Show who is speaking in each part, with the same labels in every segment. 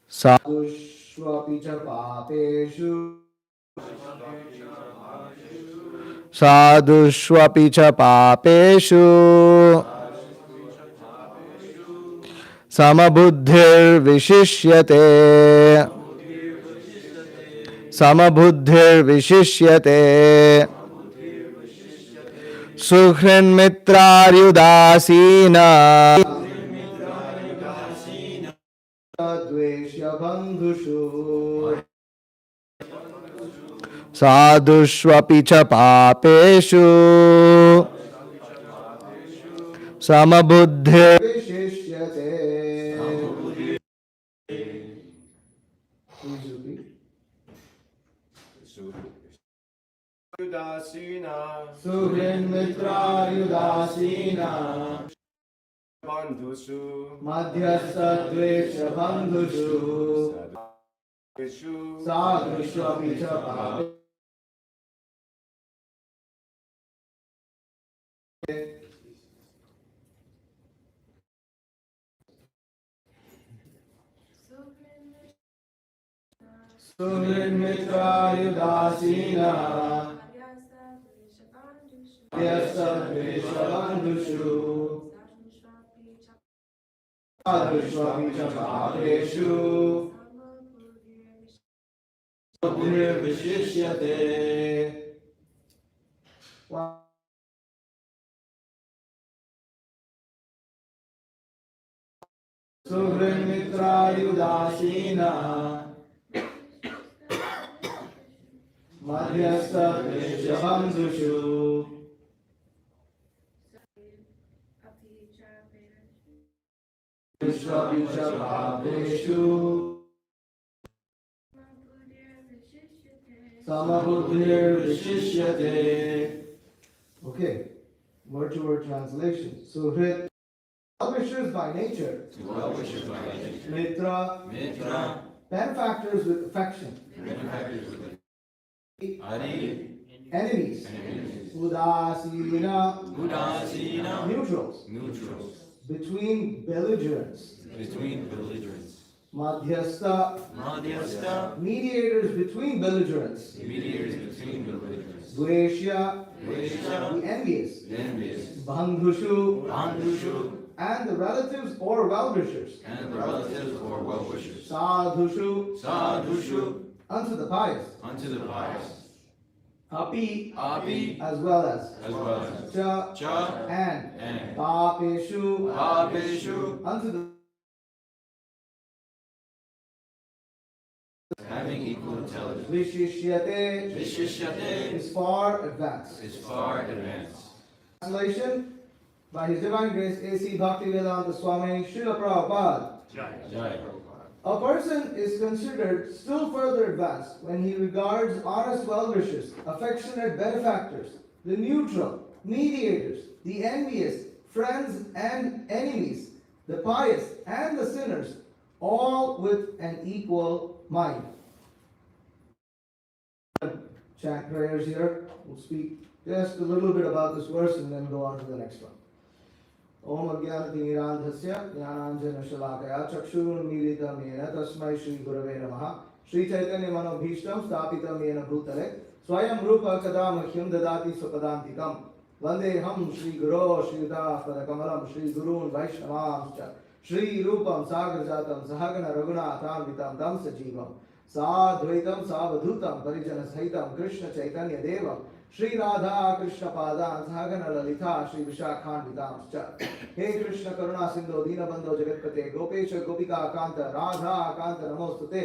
Speaker 1: Sadhushvapi cha papeshu Sadhushvapi cha papeshu Samabuddhir vishishyate Samabuddhir vishishyate Sukhrin mitraryudasina Dveshya bandhushu Sadhushvapi cha papeshu Samabuddhir vishishyate. Please repeat. Suhrin mitra yudasina bandhushu madhyastha dvesha bandhushu sadhushvapi cha papeshu. Suhrin mitra yudasina madhyastha bandhushu sadhushvapi cha papeshu Samabuddhir vishishyate. Suhrin mitra yudasina madhyastha dvesha bandhushu sadhushvapi cha papeshu Samabuddhir vishishyate. Okay, word to word translation. Suhrit, well-wishers by nature. Mitra, benefactors with affection. Enemies. Udasina, neutrals. Between belligerents. Madhyastha, mediators between belligerents. Dveshya, the envious. Bandhushu, and the relatives or well-wishers. Sadhushu, unto the pious. Api, as well as. Cha, and. Papeshu, unto the
Speaker 2: having equal intelligence.
Speaker 1: Vishishyate is far advanced. Translation by His Divine Grace A.C. Bhaktivedanta Swami Srila Prabhupada.
Speaker 2: Jai.
Speaker 1: A person is considered still further advanced when he regards honest well-wishers, affectionate benefactors, the neutral, mediators, the envious, friends and enemies, the pious and the sinners, all with an equal mind. Chant prayers here. We'll speak just a little bit about this verse and then go on to the next one. Om Ajnanatimirandhasya Jnananjanashalakaya Chakshurunmilitam Yena Tasmai Shri Gurave Namaha Shri Chaitanya Manobhishtam Stapitam Yena Bhutale Swayam Rupa Kadamahyam Dadati Supadantikam Vandeham Shri Guru Shri Yudah Padakamalam Shri Gurun Vaishnavamscha Shri Rupam Sagrajatam Sahagana Raghunatham Vitam Tam Sajivam Sadvaitam Savadhutam Parijana Sahitam Krishna Chaitanya Devam Shri Radha Krishna Padan Sahagana Lalita Shri Vishakhan Vidamscha He Krishna Karuna Sindhu Dinabandho Jagatpate Gopesha Gopika Kanta Radha Kanta Namostute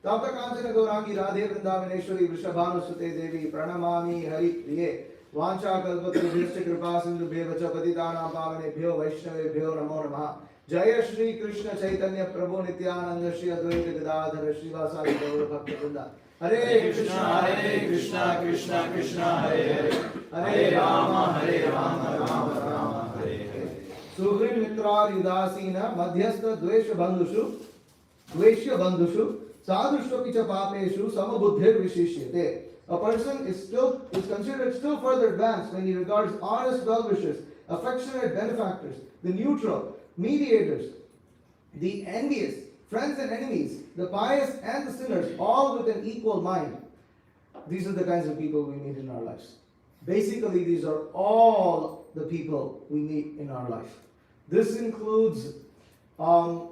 Speaker 1: Tapta Kanchana Gaurangi Radhe Vrindavaneshwari Vrishabhanusute Devi Pranamami Hari Priye Vancha Kalpatrubhyascha Kripa Sindhu Bhevacha Patitanam Pavanebhyo Vaishnavebhyo Namo Namaha Jaya Shri Krishna Chaitanya Prabhu Nityananda Shri Advaita Gadadhara Srivasadi Gaura Bhakta Vrinda Hare Krishna Krishna Krishna Hare Hare Hare Rama Rama Rama Hare Hare Suhrin Mitra Yudasina Madhyastha Dveshya Bandhushu Sadhushvapi cha papeshu Samabuddhir vishishyate. A person is considered still further advanced when he regards honest well-wishers, affectionate benefactors, the neutral, mediators, the envious, friends and enemies, the pious and the sinners, all with an equal mind. These are the kinds of people we meet in our lives. Basically, these are all the people we meet in our life. This includes, our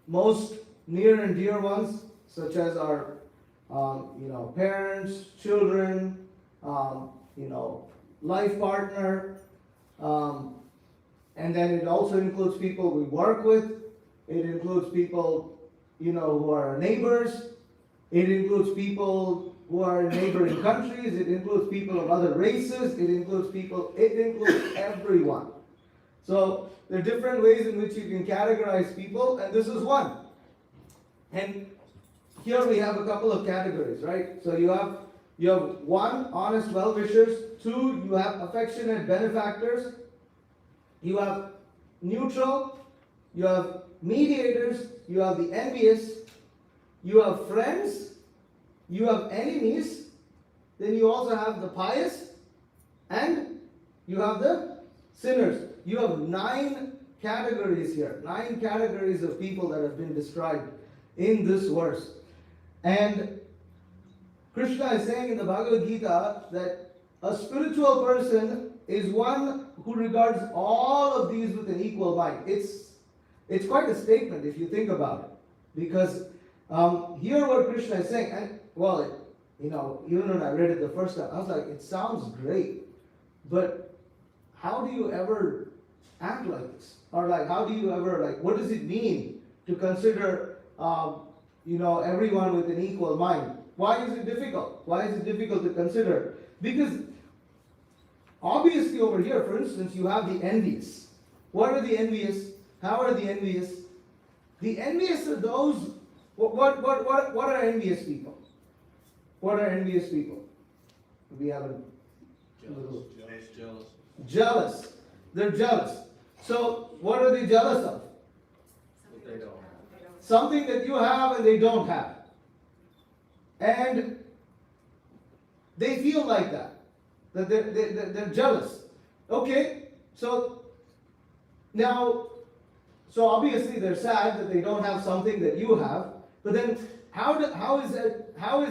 Speaker 1: most near and dear ones, such as our, parents, children, life partner, and then it also includes people we work with. It includes people, who are our neighbors. It includes people who are in neighboring countries. It includes people of other races. It includes everyone. So there are different ways in which you can categorize people, and this is one. And here we have a couple of categories, right? So you have one, honest well-wishers. Two, you have affectionate benefactors. You have neutral. You have mediators. You have the envious. You have friends. You have enemies. Then you also have the pious. And you have the sinners. You have 9 categories here. 9 categories of people that have been described in this verse. And Krishna is saying in the Bhagavad Gita that a spiritual person is one who regards all of these with an equal mind. It's quite a statement if you think about it. Because here what Krishna is saying, and even when I read it the first time, I was like, it sounds great, but how do you ever act like this? Or how do you ever, what does it mean to consider, everyone with an equal mind? Why is it difficult? Why is it difficult to consider? Because obviously over here, for instance, you have the envious. What are the envious? How are the envious? The envious are those. What are envious people? What are envious people? We have a little jealous. They're jealous. So what are they jealous of?
Speaker 2: They don't have.
Speaker 1: Something that you have and they don't have. And they feel like that they're jealous. Okay, so obviously they're sad that they don't have something that you have. But then how is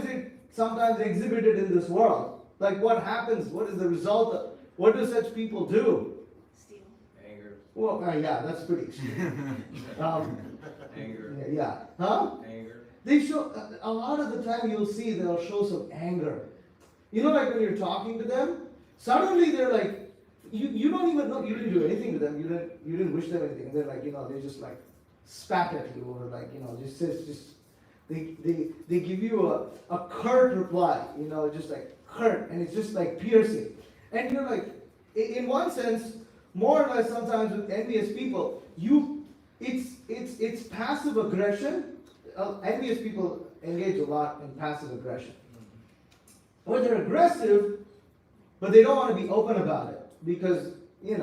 Speaker 1: it sometimes exhibited in this world? What happens? What is the result? What do such people do?
Speaker 3: Steal.
Speaker 2: Anger.
Speaker 1: Well, yeah, that's pretty extreme.
Speaker 2: Anger.
Speaker 1: Yeah. Huh?
Speaker 2: Anger.
Speaker 1: They show, a lot of the time you'll see they'll show some anger. When you're talking to them, suddenly they're like, you don't even know, you didn't do anything to them, you didn't wish them anything. They're like, they just spat at you, or they give you a curt reply, just curt, and it's just piercing. And you're like, in one sense, more or less sometimes with envious people, it's passive aggression. Envious people engage a lot in passive aggression. Or they're aggressive, but they don't want to be open about it. Because, and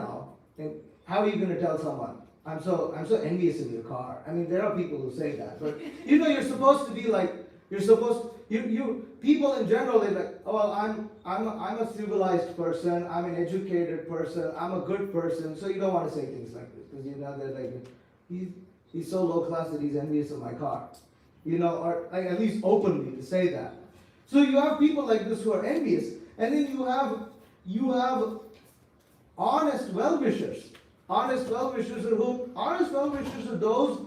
Speaker 1: how are you going to tell someone, I'm so envious of your car? I mean, there are people who say that. But, you're supposed to be people in general, they're like, oh, I'm a civilized person, I'm an educated person, I'm a good person, so you don't want to say things like this. Because, they're like, he's so low class that he's envious of my car. Or at least openly to say that. So you have people like this who are envious, and then you have honest well-wishers. Honest well-wishers are those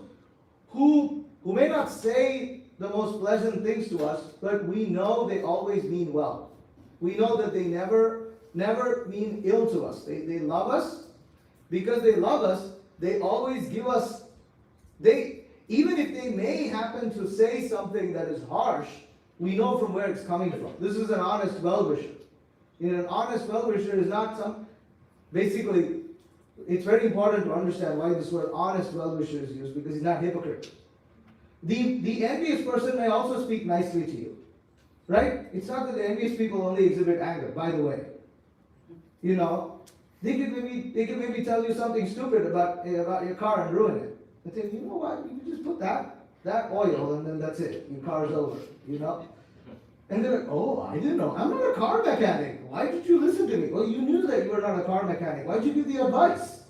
Speaker 1: who may not say the most pleasant things to us, but we know they always mean well. We know that they never mean ill to us. They love us. Because they love us, they always give us, even if they may happen to say something that is harsh, we know from where it's coming from. This is an honest well-wisher. An honest well-wisher is not basically, it's very important to understand why this word honest well-wisher is used, because he's not hypocrite. The envious person may also speak nicely to you. Right? It's not that the envious people only exhibit anger, by the way. They could maybe tell you something stupid about your car and ruin it. And say, you know what, you can just put that oil and then that's it. Your car's over, And they're like, oh, I didn't know. I'm not a car mechanic. Why did you listen to me? Well, you knew that you were not a car mechanic. Why did you give the advice?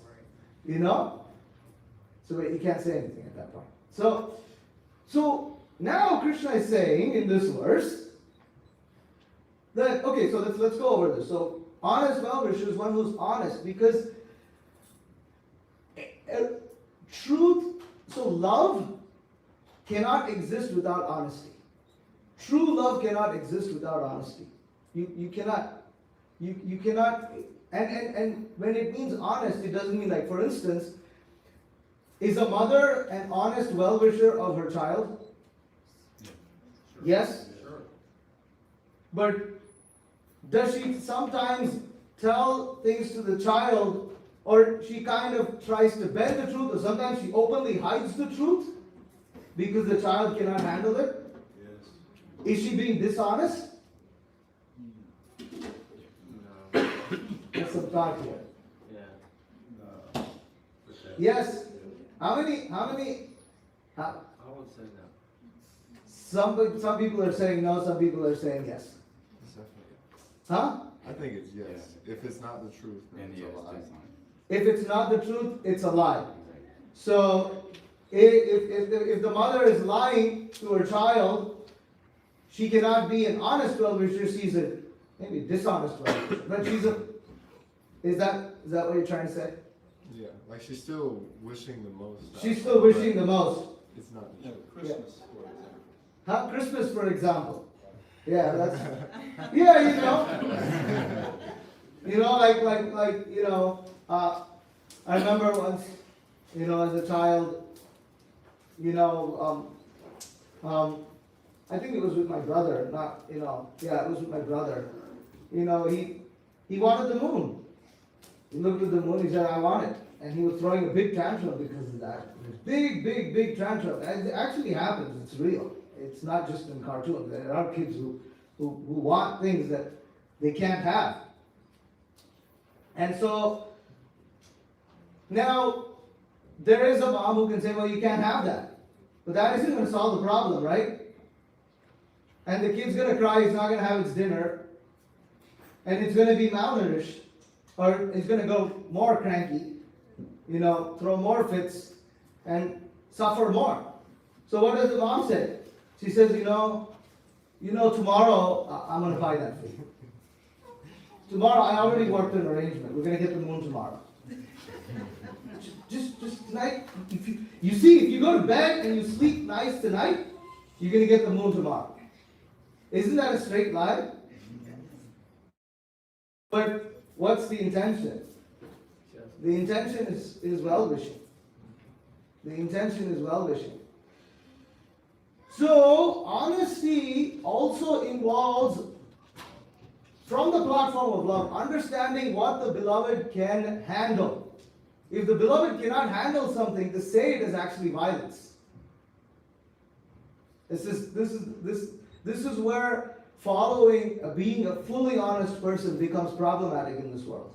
Speaker 1: So you can't say anything at that point. So now Krishna is saying in this verse that, okay, so let's go over this. So honest well-wisher is one who's honest, because truth, so love cannot exist without honesty. True love cannot exist without honesty. You cannot, and when it means honest, it doesn't mean, like, for instance, is a mother an honest well-wisher of her child?
Speaker 2: Sure.
Speaker 1: Yes?
Speaker 2: Sure.
Speaker 1: But does she sometimes tell things to the child, or she kind of tries to bend the truth, or sometimes she openly hides the truth because the child cannot handle it?
Speaker 2: Yes.
Speaker 1: Is she being dishonest?
Speaker 2: No.
Speaker 1: There's some thought here.
Speaker 2: Yeah. No.
Speaker 1: Yes. How many?
Speaker 2: I would say no.
Speaker 1: Some people are saying no, some people are saying yes.
Speaker 3: Definitely.
Speaker 1: Huh?
Speaker 3: I think it's yes. If it's not the truth, then it's a lie.
Speaker 1: If it's not the truth, it's a lie. So if the mother is lying to her child, she cannot be an honest well-wisher. She's a maybe dishonest well-wisher. But is that what you're trying to say?
Speaker 3: Yeah, like she's still wishing the most.
Speaker 1: She's still wishing the most.
Speaker 3: It's not the truth.
Speaker 4: Christmas, for example.
Speaker 1: Huh? Christmas, for example. Yeah, that's yeah, I remember once, as a child, I think it was with my brother, it was with my brother. He wanted the moon. He looked at the moon, he said, I want it. And he was throwing a big tantrum because of that. Big tantrum. And it actually happens, it's real. It's not just in cartoons. There are kids who want things that they can't have. And so, now, there is a mom who can say, well, you can't have that. But that isn't going to solve the problem, right? And the kid's going to cry, he's not going to have its dinner. And it's going to be malnourished. Or it's going to go more cranky. Throw more fits. And suffer more. So what does the mom say? She says, tomorrow I'm going to buy that for you. Tomorrow, I already worked an arrangement. We're going to get the moon tomorrow. Just tonight, if you go to bed and you sleep nice tonight, you're going to get the moon tomorrow. Isn't that a straight lie? But what's the intention? The intention is well-wishing. The intention is well-wishing. So, honesty also involves, from the platform of love, understanding what the beloved can handle. If the beloved cannot handle something, to say it is actually violence. This is where being a fully honest person becomes problematic in this world.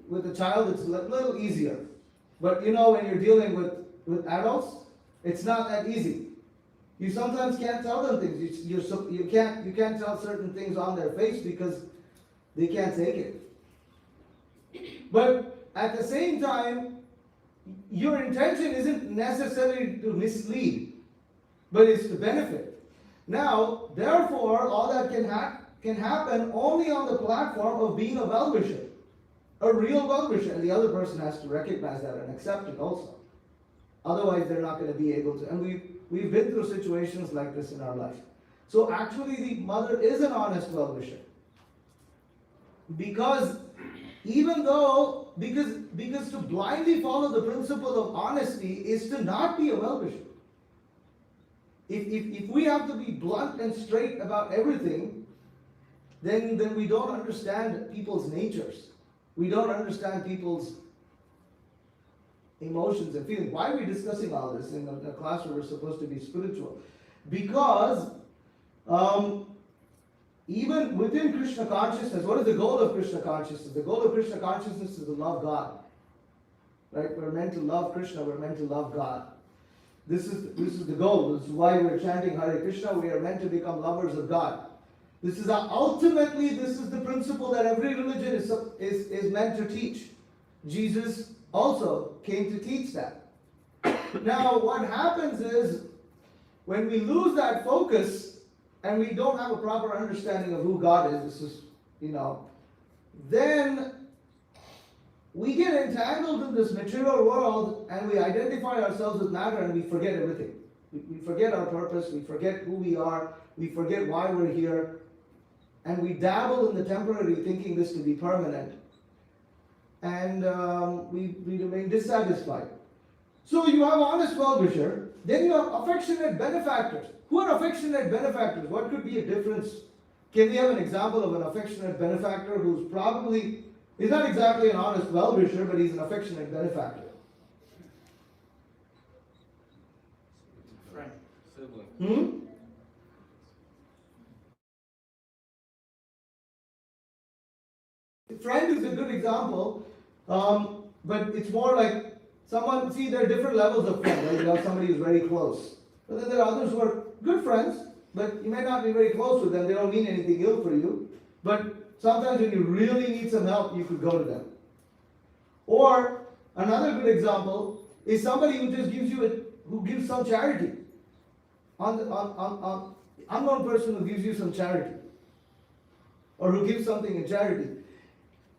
Speaker 1: With a child, it's a little easier. But when you're dealing with adults, it's not that easy. You sometimes can't tell them things. You can't tell certain things on their face because they can't take it. But at the same time, your intention isn't necessarily to mislead, but it's to benefit. Now, therefore, all that can happen only on the platform of being a well-wisher, a real well-wisher, and the other person has to recognize that and accept it also. Otherwise, they're not going to be able to. And we've been through situations like this in our life. So actually, the mother is an honest well-wisher. Because to blindly follow the principle of honesty is to not be a well-wisher. If we have to be blunt and straight about everything, then we don't understand people's natures. We don't understand people's emotions and feelings. Why are we discussing all this in a class where we're supposed to be spiritual? Because even within Krishna consciousness, what is the goal of Krishna consciousness? The goal of Krishna consciousness is to love God. Right? We're meant to love Krishna, we're meant to love God. This is the goal. This is why we're chanting Hare Krishna. We are meant to become lovers of God. This is the principle that every religion is meant to teach. Jesus also came to teach that. Now, what happens is when we lose that focus and we don't have a proper understanding of who God is, this is, then we get entangled in this material world and we identify ourselves with matter and we forget everything. We forget our purpose, we forget who we are, we forget why we're here, and we dabble in the temporary thinking this to be permanent. And we remain dissatisfied. So you have honest well-wisher, then you have affectionate benefactors. Who are affectionate benefactors? What could be a difference? Can we have an example of an affectionate benefactor who's probably, he's not exactly an honest well-wisher, but he's an affectionate benefactor?
Speaker 2: Friend. Sibling.
Speaker 1: Friend is a good example, but it's more like someone, see, there are different levels of friend, right? You have somebody who's very close. But then there are others who are good friends, but you may not be very close with them. They don't mean anything ill for you. But sometimes when you really need some help, you could go to them. Or another good example is somebody who just gives you who gives some charity. Unknown person who gives you some charity. Or who gives something in charity.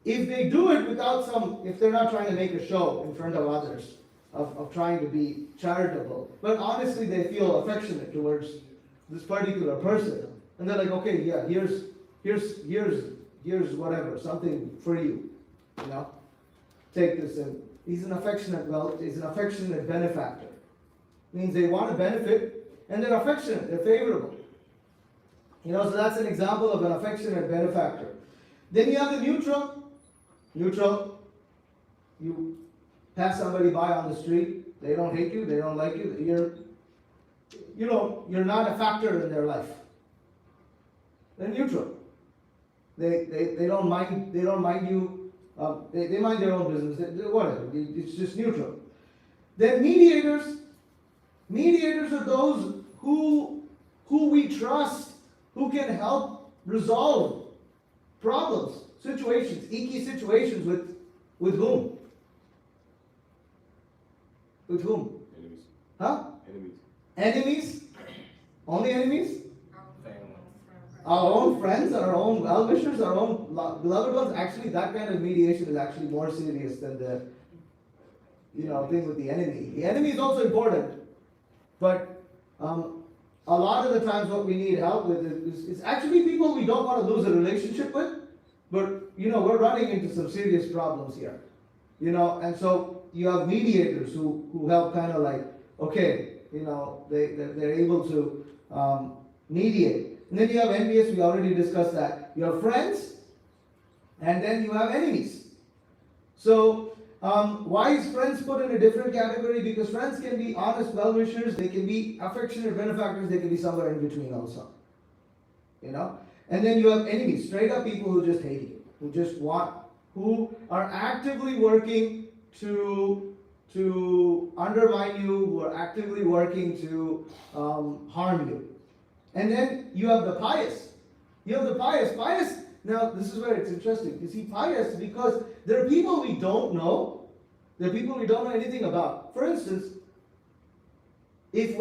Speaker 1: If they do it without if they're not trying to make a show in front of others, of trying to be charitable, but honestly they feel affectionate towards this particular person, and they're like, okay, yeah, here's whatever, something for you, take this, and he's an affectionate benefactor. Means they want to benefit, and they're affectionate, they're favorable. So that's an example of an affectionate benefactor. Then you have the neutral. Neutral, you pass somebody by on the street, they don't hate you, they don't like you, you're not a factor in their life. They're neutral. They don't mind you, they mind their own business, whatever, it's just neutral. Then mediators. Mediators are those who we trust, who can help resolve problems, situations, icky situations with whom? With whom?
Speaker 3: Enemies.
Speaker 1: Huh?
Speaker 3: Enemies.
Speaker 1: Enemies? Only enemies?
Speaker 2: Family.
Speaker 1: Our own friends, our own well-wishers, our own beloved ones. Actually, that kind of mediation is actually more serious than the thing with the enemy. The enemy is also important, but a lot of the times what we need help with is actually people we don't want to lose a relationship with, but we're running into some serious problems here. And so you have mediators who help kind of like, okay, they're able to mediate. And then you have envious, we already discussed that. You have friends, and then you have enemies. So why is friends put in a different category? Because friends can be honest well-wishers, they can be affectionate benefactors, they can be somewhere in between also. And then you have enemies, straight up people who just hate you, who are actively working to undermine you, who are actively working to harm you. And then you have the pious. Pious, now this is where it's interesting. You see, pious, because there are people we don't know. There are people we don't know anything about. For instance, if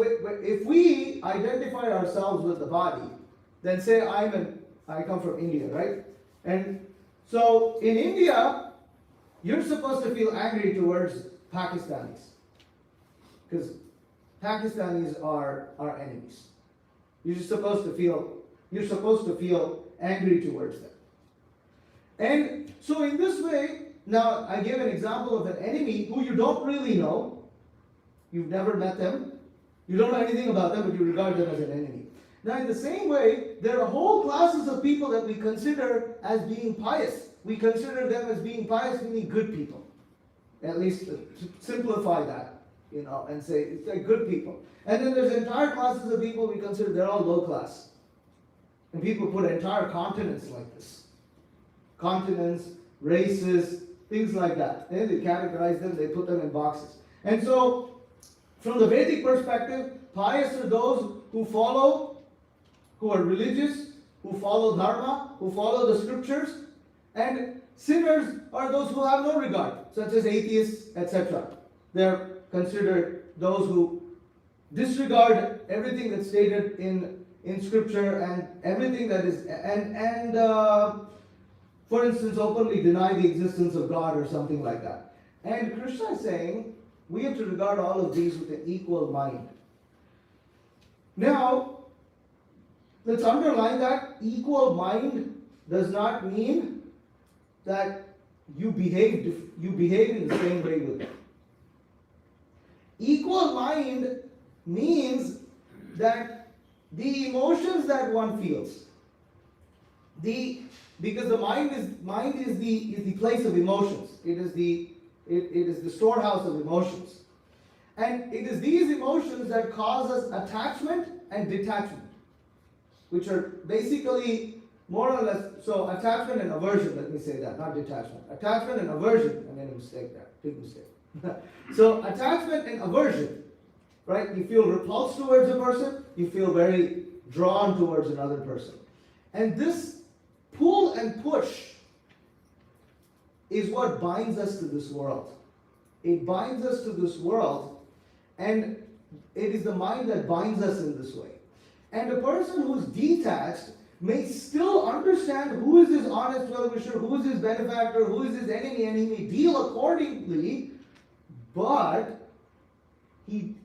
Speaker 1: we identify ourselves with the body, then say I come from India, right? And so in India, you're supposed to feel angry towards Pakistanis, because Pakistanis are our enemies. You're supposed to feel angry towards them. And so in this way, now I gave an example of an enemy who you don't really know. You've never met them. You don't know anything about them, but you regard them as an enemy. Now in the same way, there are whole classes of people that we consider as being pious. We consider them as being pious, meaning good people. At least to simplify that, and say it's like good people. And then there's entire classes of people we consider they're all low class. And people put entire continents like this. Continents, races, things like that. And they categorize them, they put them in boxes. And so, from the Vedic perspective, pious are those who are religious, who follow dharma, who follow the scriptures, and sinners are those who have no regard, such as atheists, etc. They're considered those who disregard everything that's stated in scripture and everything that is, for instance, openly deny the existence of God or something like that. And Krishna is saying we have to regard all of these with an equal mind. Now, let's underline that equal mind does not mean that you behave in the same way with them. Equal mind means that the emotions that one feels, because the mind is the place of emotions. It is the storehouse of emotions. And it is these emotions that cause us attachment and detachment, which are basically more or less, so attachment and aversion, let me say that, not detachment. Attachment and aversion, I made a mistake there, big mistake. So attachment and aversion, right? You feel repulsed towards a person, you feel very drawn towards another person. And this pull and push is what binds us to this world. It binds us to this world, and it is the mind that binds us in this way. And a person who's detached may still understand who is his honest well-wisher, who is his benefactor, who is his enemy, and he may deal accordingly, but he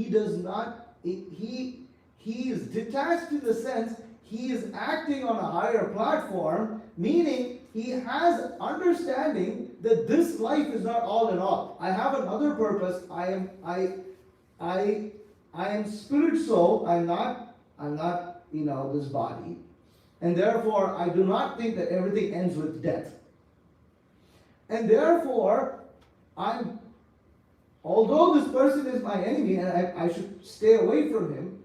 Speaker 1: does not, he is detached in the sense he is acting on a higher platform, meaning he has understanding that this life is not all in all. I have another purpose. I am spirit soul. I'm not this body. And therefore, I do not think that everything ends with death. And therefore, although this person is my enemy and I should stay away from him,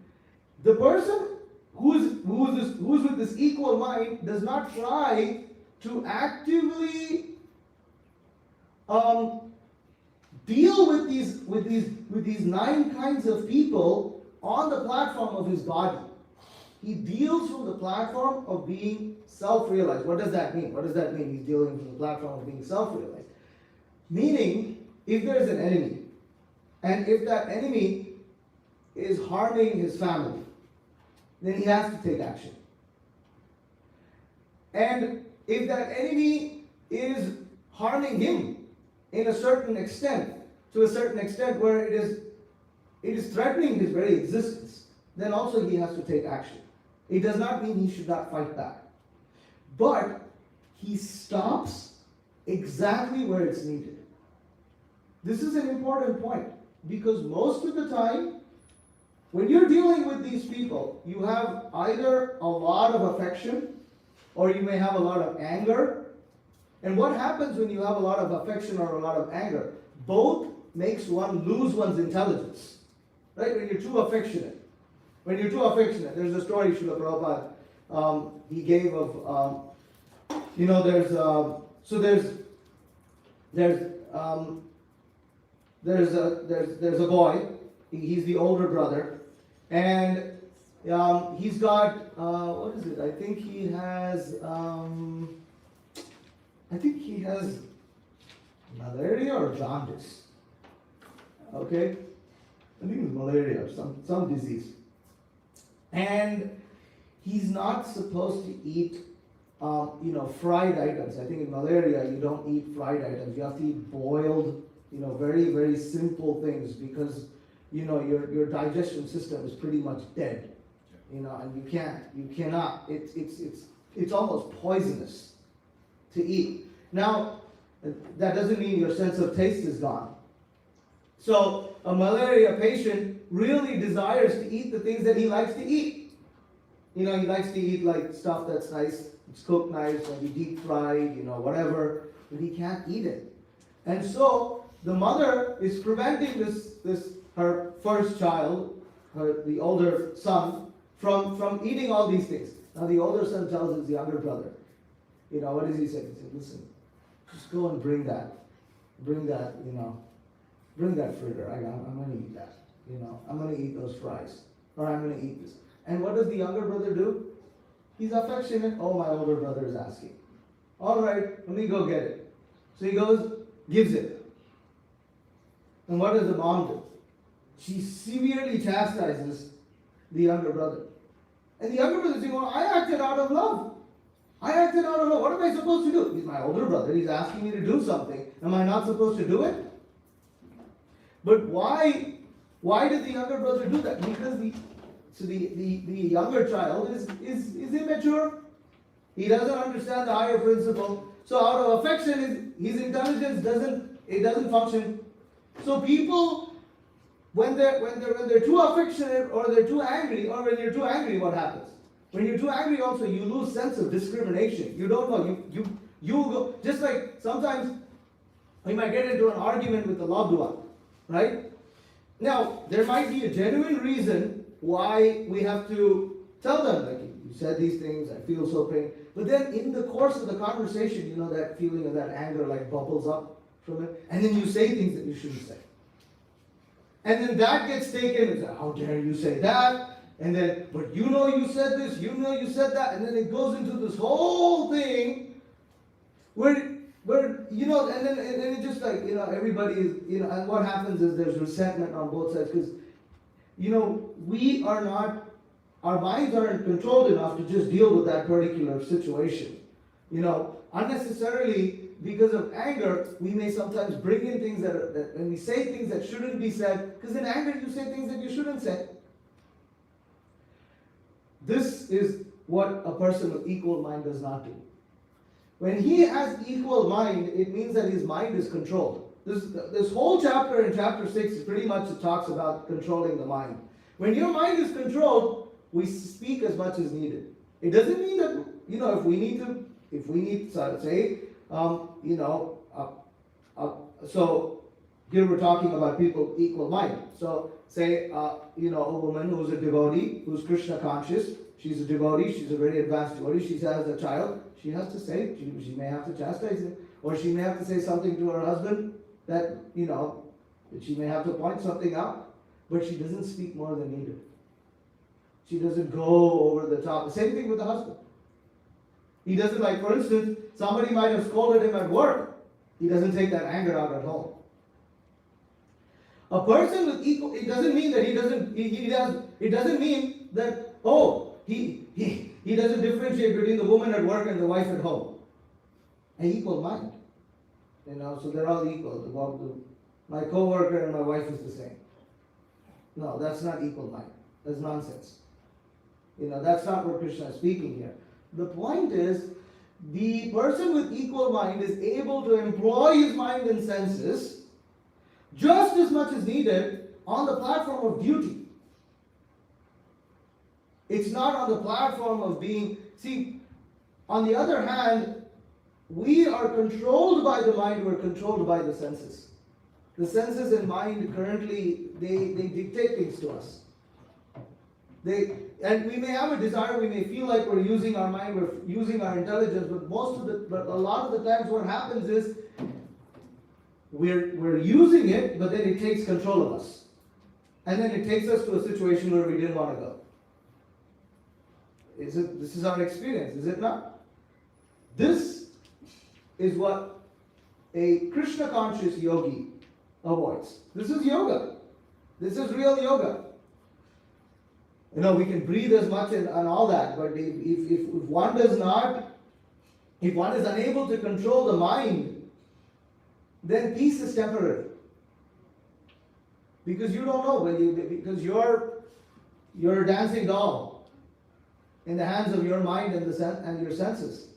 Speaker 1: the person who is with this equal mind does not try to actively deal with these 9 kinds of people on the platform of his body. He deals from the platform of being self-realized. What does that mean? What does that mean? He's dealing from the platform of being self-realized. Meaning, if there's an enemy, and if that enemy is harming his family, then he has to take action. And if that enemy is harming him in a certain extent, to a certain extent where it is threatening his very existence, then also he has to take action. It does not mean he should not fight back. But he stops exactly where it's needed. This is an important point, because most of the time, when you're dealing with these people, you have either a lot of affection, or you may have a lot of anger. And what happens when you have a lot of affection or a lot of anger? Both makes one lose one's intelligence. Right? When you're too affectionate. There's a story Srila Prabhupada he gave of, there's a boy. He's the older brother, and he's got what is it? I think he has malaria or jaundice. Okay, I think it's malaria or some disease. And he's not supposed to eat, fried items. I think in malaria you don't eat fried items. You have to eat boiled, very, very simple things, because, your digestion system is pretty much dead, and you cannot. It's almost poisonous to eat. Now, that doesn't mean your sense of taste is gone. So a malaria patient really desires to eat the things that he likes to eat. He likes to eat like stuff that's nice, it's cooked nice, maybe deep fried, whatever, but he can't eat it. And so the mother is preventing her first child, the older son, from eating all these things. Now the older son tells his younger brother, what does he say? He said, listen, just go and bring that fritter. I'm going to eat that. I'm going to eat those fries. Or I'm going to eat this. And what does the younger brother do? He's affectionate. Oh, my older brother is asking. All right, let me go get it. So he goes, gives it. And what does the mom do? she severely chastises the younger brother. And the younger brother is saying, well, I acted out of love. I acted out of love. What am I supposed to do? He's my older brother. He's asking me to do something. Am I not supposed to do it? But why did the younger brother do that? Because the younger child is immature. He doesn't understand the higher principle. So out of affection, his intelligence doesn't function. So people, when they're too affectionate or they're too angry, or when you're too angry, what happens? When you're too angry, also you lose sense of discrimination. You don't know. You go, just like sometimes we might get into an argument with a loved one, right? Now there might be a genuine reason why we have to tell them, like, you said these things, I feel so pain. But then in the course of the conversation, you know, that feeling of that anger like bubbles up from it, and then you say things that you shouldn't say. And then that gets taken and said, how dare you say that? And then, but you know you said this, you know you said that, and then it goes into this whole thing where you know, and then it just like, you know, everybody is, you know, and what happens is there's resentment on both sides, because, you know, our minds aren't controlled enough to just deal with that particular situation. You know, unnecessarily, because of anger, we may sometimes bring in things that when we say things that shouldn't be said, because in anger you say things that you shouldn't say. This is what a person with equal mind does not do. When he has equal mind, it means that his mind is controlled. This whole chapter in chapter 6 is pretty much it talks about controlling the mind. When your mind is controlled, we speak as much as needed. It doesn't mean that, you know, if we need to say, you know, so here we're talking about people equal mind. So say, you know, a woman who's a devotee, who's Krishna conscious, she's a devotee, she's a very advanced devotee, she has a child, she has to say, she may have to chastise it, or she may have to say something to her husband that, you know, that she may have to point something out, but she doesn't speak more than needed. She doesn't go over the top. The same thing with the husband. He doesn't, like, for instance, somebody might have scolded him at work. He doesn't take that anger out at home. A person with equal, it doesn't mean that it doesn't mean that, oh, he doesn't differentiate between the woman at work and the wife at home. An equal mind. You know, so they're all equal. My co-worker and my wife is the same. No, that's not equal mind. That's nonsense. You know, that's not what Krishna is speaking here. The point is, the person with equal mind is able to employ his mind and senses just as much as needed on the platform of duty. It's not on the platform of being, see, on the other hand, we are controlled by the mind, we're controlled by the senses. The senses and mind currently, they dictate things to us. And we may have a desire, we may feel like we're using our mind, we're using our intelligence, but a lot of the times what happens is we're using it, but then it takes control of us. And then it takes us to a situation where we didn't want to go. This is our experience, is it not? This is what a Krishna conscious yogi avoids. This is yoga. This is real yoga. You know, we can breathe as much and all that, but if one does not, if one is unable to control the mind, then peace is temporary. Because you don't know, because you're a dancing doll in the hands of your mind and your senses.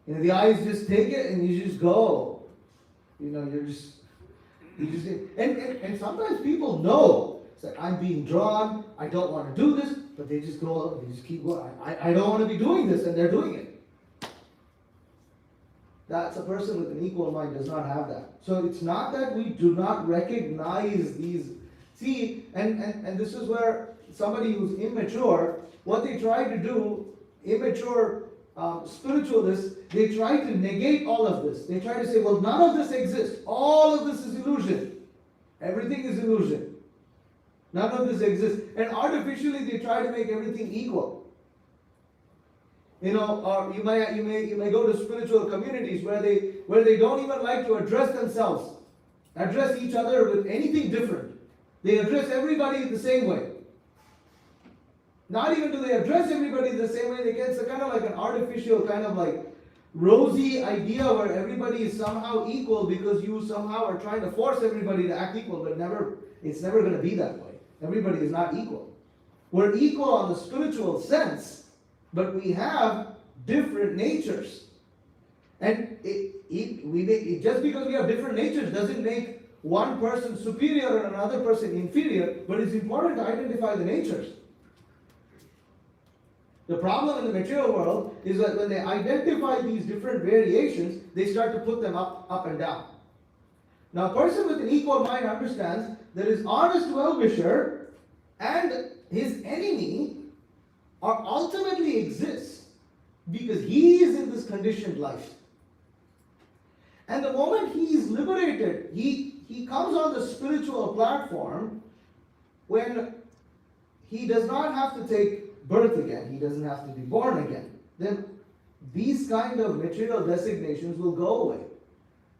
Speaker 1: You know, the eyes just take it and you just go. You know, and sometimes people know. It's like, I'm being drawn, I don't want to do this, but they just go, they just keep going. I don't want to be doing this, and they're doing it. That's a person with an equal mind does not have that. So it's not that we do not recognize these. See, and this is where somebody who's immature, what they try to do, immature spiritualists, they try to negate all of this. They try to say, well, none of this exists. All of this is illusion. Everything is illusion. None of this exists. And artificially they try to make everything equal. You know, or you may go to spiritual communities where they don't even like to address themselves, address each other with anything different. They address everybody the same way. Not even do they address everybody the same way, they get it's kind of like an artificial, kind of like rosy idea where everybody is somehow equal because you somehow are trying to force everybody to act equal, but it's never going to be that way. Everybody is not equal. We're equal on the spiritual sense, but we have different natures. And just because we have different natures doesn't make one person superior and another person inferior, but it's important to identify the natures. The problem in the material world is that when they identify these different variations, they start to put them up and down. Now, a person with an equal mind understands that his honest well-wisher and his enemy are ultimately exist because he is in this conditioned life. And the moment he is liberated, he comes on the spiritual platform when he does not have to take birth again. He doesn't have to be born again. Then these kind of material designations will go away.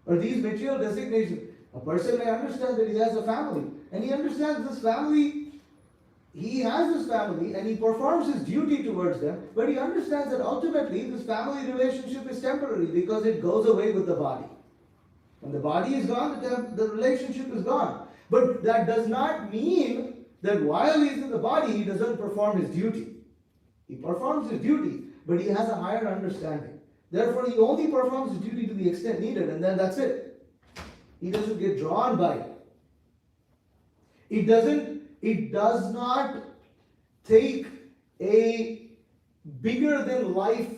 Speaker 1: Or these material designations, a person may understand that he has a family, and he understands this family, he has this family, and he performs his duty towards them, but he understands that ultimately this family relationship is temporary because it goes away with the body. When the body is gone, the relationship is gone. But that does not mean that while he's in the body, he doesn't perform his duty. He performs his duty, but he has a higher understanding. Therefore, he only performs his duty to the extent needed, and then that's it. He doesn't get drawn by it. It does not take a bigger than life,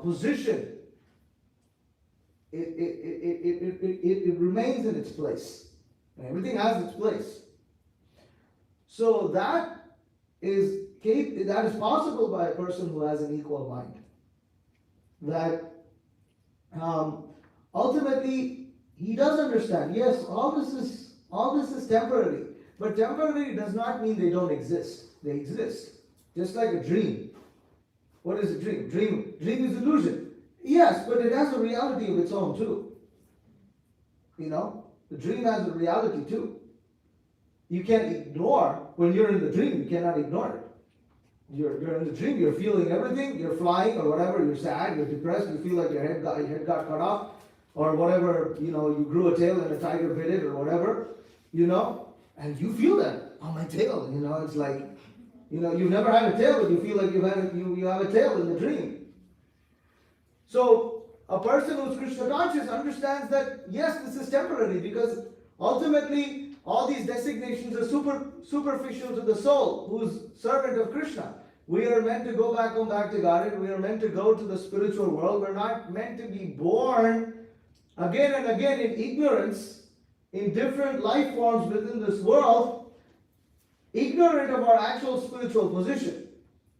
Speaker 1: position. It remains in its place. And everything has its place. So that is possible by a person who has an equal mind. That ultimately he does understand. Yes, all this is temporary, but temporary does not mean they don't exist. They exist, just like a dream. What is a dream? Dream is illusion. Yes, but it has a reality of its own too. The dream has a reality too. You can't ignore, when you're in the dream, you cannot ignore it. You're in the dream, you're feeling everything, you're flying or whatever, you're sad, you're depressed, you feel like your head got cut off, or whatever, you grew a tail and a tiger bit it, or whatever, and you feel that on my tail, it's like, you've never had a tail, but you feel like you have a tail in the dream. So, a person who's Krishna conscious understands that, yes, this is temporary, because ultimately, all these designations are superficial to the soul, who's servant of Krishna. We are meant to go back home, back to Godhead. We are meant to go to the spiritual world. We're not meant to be born again and again in ignorance, in different life forms within this world, ignorant of our actual spiritual position.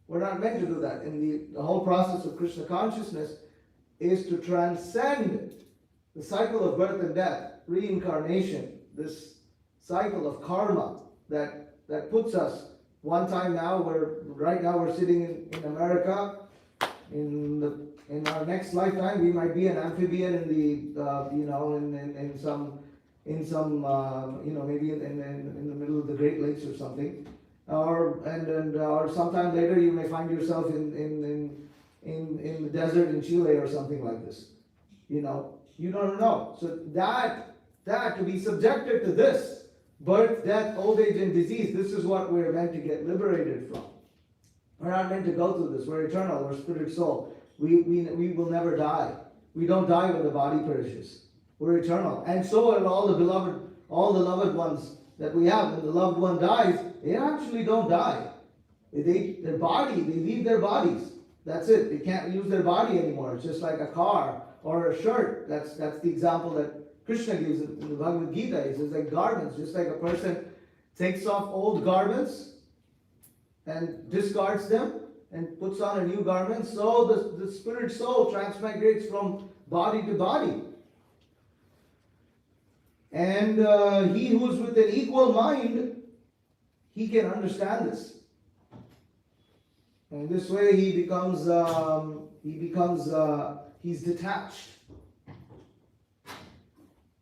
Speaker 1: We're not meant to do that. And the whole process of Krishna consciousness is to transcend the cycle of birth and death, reincarnation, this cycle of karma that puts us one time now. Right now we're sitting in America. In our next lifetime, we might be an amphibian in maybe in the middle of the Great Lakes or something, or sometime later you may find yourself in the desert in Chile or something like this. You don't know. So that to be subjected to this. Birth, death, old age, and disease. This is what we're meant to get liberated from. We're not meant to go through this. We're eternal. We're spirit soul. We will never die. We don't die when the body perishes. We're eternal. And so are all the loved ones that we have. When the loved one dies, they actually don't die. They leave their bodies. That's it. They can't use their body anymore. It's just like a car or a shirt. That's the example that Krishna gives in the Bhagavad Gita. He says like garments, just like a person takes off old garments and discards them and puts on a new garment, so the spirit soul transmigrates from body to body. And he who's with an equal mind, he can understand this. And this way he's detached.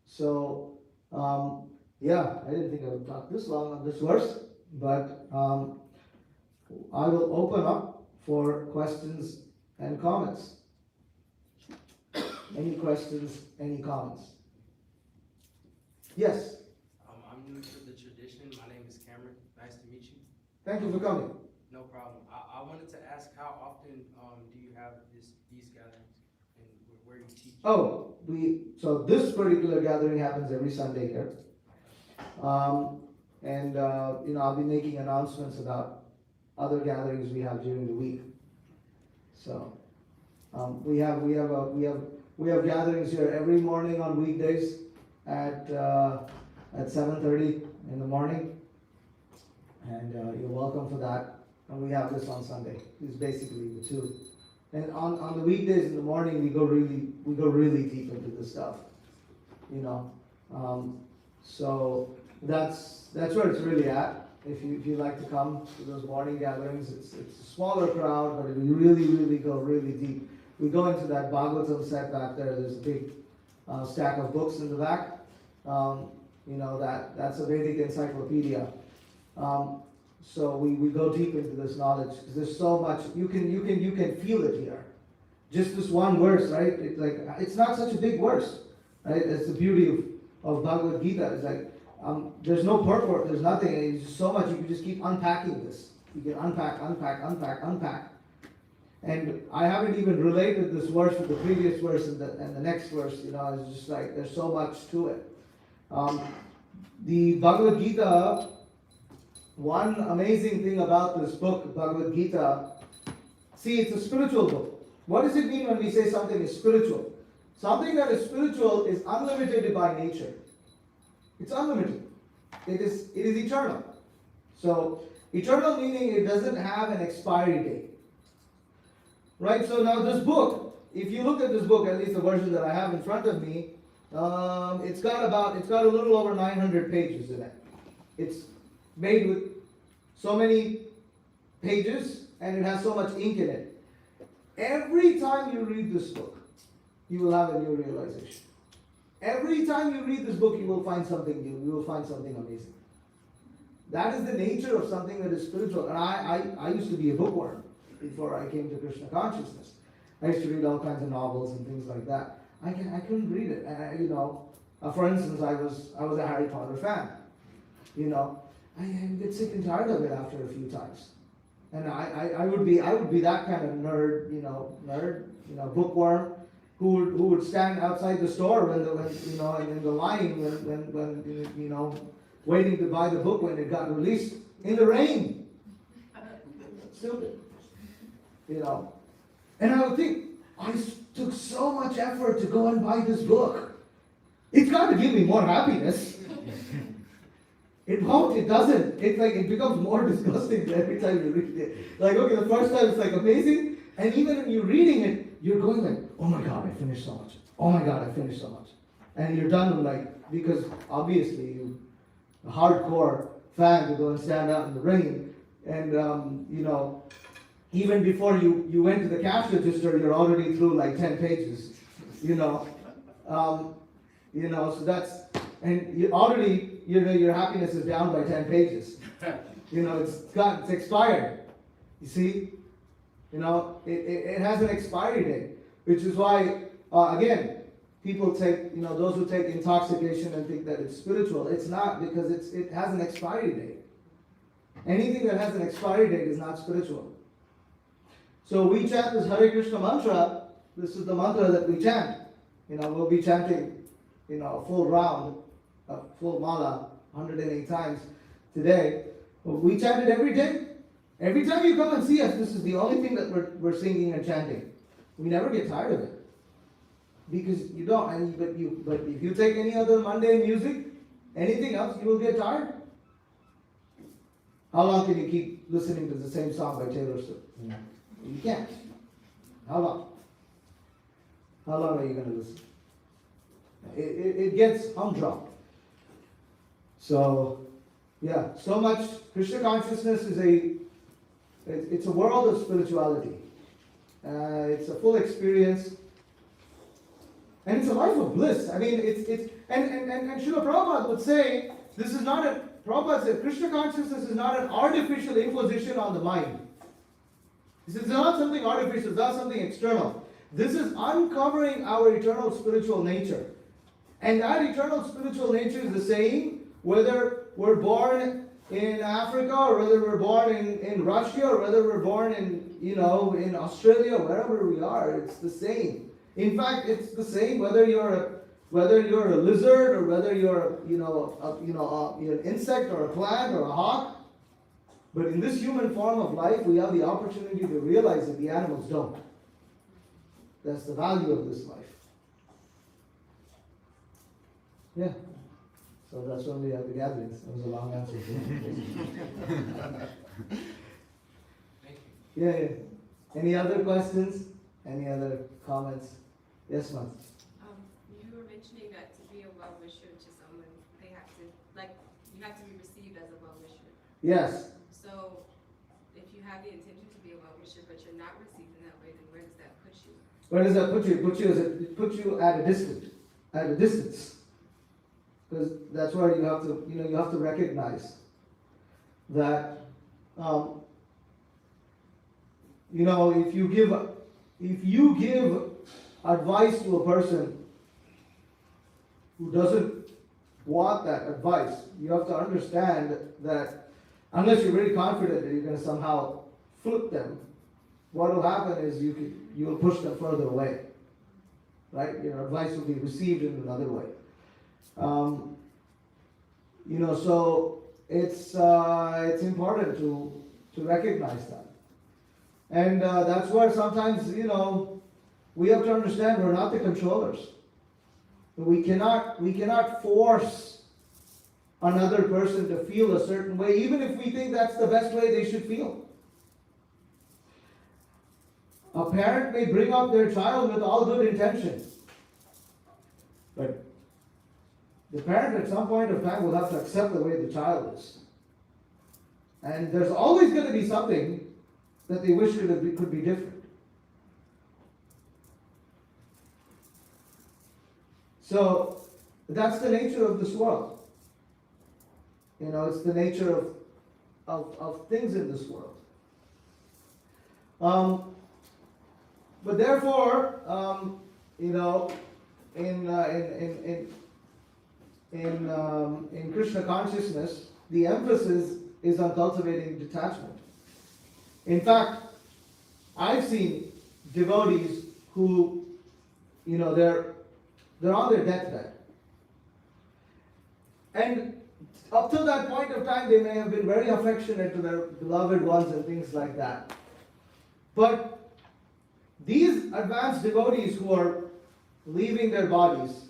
Speaker 1: So Yeah, I didn't think I would talk this long on this verse, but I will open up for questions and comments. Any questions, any comments? Yes,
Speaker 2: I'm new to the tradition. My name is Cameron. Nice to meet you.
Speaker 1: thank you for coming.
Speaker 2: No problem. I wanted to ask how often do you have these gatherings and where you teach?
Speaker 1: Oh, so this particular gathering happens every Sunday here. I'll be making announcements about other gatherings we have during the week. So, we have gatherings here every morning on weekdays at 7:30 in the morning, and you're welcome for that. And we have this on Sunday. It's basically the two. And on the weekdays in the morning, we go really deep into this stuff, you know. So that's where it's really at. If you like to come to those morning gatherings, it's a smaller crowd, but we really go really deep. We go into that Bhagavatam set back there. There's a big stack of books in the back. That's a Vedic encyclopedia. So we go deep into this knowledge because there's so much you can feel it here. Just this one verse, right? It's not such a big verse, right? It's the beauty of Bhagavad Gita. It's like there's no purport, there's nothing. It's just so much you can just keep unpacking this. You can unpack. And I haven't even related this verse with the previous verse and the next verse. It's just like there's so much to it. The Bhagavad Gita. One amazing thing about this book, Bhagavad Gita, see, it's a spiritual book. What does it mean when we say something is spiritual? Something that is spiritual is unlimited by nature. It's unlimited. It is eternal. So, eternal meaning it doesn't have an expiry date. Right? So now this book, if you look at this book, at least the version that I have in front of me, it's got a little over 900 pages in it. It's made with so many pages and it has so much ink in it. Every time you read this book, you will have a new realization. Every time you read this book, you will find something new. You will find something amazing. That is the nature of something that is spiritual. And I used to be a bookworm before I came to Krishna consciousness. I used to read all kinds of novels and things like that. I couldn't read it. For instance, I was a Harry Potter fan. I get sick and tired of it after a few times, and I would be that kind of nerd, bookworm, who would stand outside the store when in the line when waiting to buy the book when it got released in the rain. Stupid, and I would think I took so much effort to go and buy this book. It's got to give me more happiness. It won't, it doesn't. It becomes more disgusting every time you read it. Okay, the first time it's amazing, and even when you're reading it, you're going like, oh my God, I finished so much. Oh my God, I finished so much. And you're done with because obviously you're a hardcore fan to go and stand out in the rain. And, even before you went to the cash register, you're already through 10 pages, so that's, and you already, your happiness is down by 10 pages. It's expired. You see? It has an expiry date, which is why, again, people take, those who take intoxication and think that it's spiritual. It's not, because it has an expiry date. Anything that has an expiry date is not spiritual. So we chant this Hare Krishna mantra. This is the mantra that we chant. We'll be chanting, a full round, a full mala, 108 times today. We chant it every day. Every time you come and see us, this is the only thing that we're singing and chanting. We never get tired of it. Because you don't, but if you take any other mundane music, anything else, you will get tired. How long can you keep listening to the same song by Taylor Swift? You can't. How long? How long are you going to listen? It gets humdrum. So, yeah, so much. Krishna consciousness is it's a world of spirituality. It's a full experience. And it's a life of bliss. I mean, and Srila Prabhupada would say, this is not a, Prabhupada said, Krishna consciousness is not an artificial imposition on the mind. This is not something artificial, it's not something external. This is uncovering our eternal spiritual nature. And that eternal spiritual nature is the same whether we're born in Africa or whether we're born in Russia or whether we're born in, in Australia, wherever we are, it's the same. In fact, it's the same whether you're a lizard or whether you're an insect or a plant or a hawk. But in this human form of life, we have the opportunity to realize that the animals don't. That's the value of this life. Yeah. So that's when we have the gatherings. That was a long answer.
Speaker 2: Thank you.
Speaker 1: Yeah. Any other questions? Any other comments? Yes, ma'am.
Speaker 4: You were mentioning that to be a well-wisher to someone, they have to, you have to be received as a well-wisher.
Speaker 1: Yes.
Speaker 4: So, if you have the intention to be a well-wisher, but you're not received in that way, then where does that put you?
Speaker 1: Where does that put you? It puts you at a distance. Because that's where you have to, you have to recognize that, if you give advice to a person who doesn't want that advice, you have to understand that unless you're very confident that you're going to somehow flip them, what will happen is you'll push them further away, right? Your advice will be received in another way. So it's important to recognize that, and that's where sometimes we have to understand we're not the controllers. We cannot force another person to feel a certain way, even if we think that's the best way they should feel. A parent may bring up their child with all good intentions, but the parent at some point of time will have to accept the way the child is. And there's always going to be something that they wish could be different. So that's the nature of this world. It's the nature of things in this world. But therefore, in Krishna consciousness, the emphasis is on cultivating detachment. In fact, I've seen devotees who, they're on their deathbed. And up to that point of time, they may have been very affectionate to their beloved ones and things like that. But these advanced devotees who are leaving their bodies,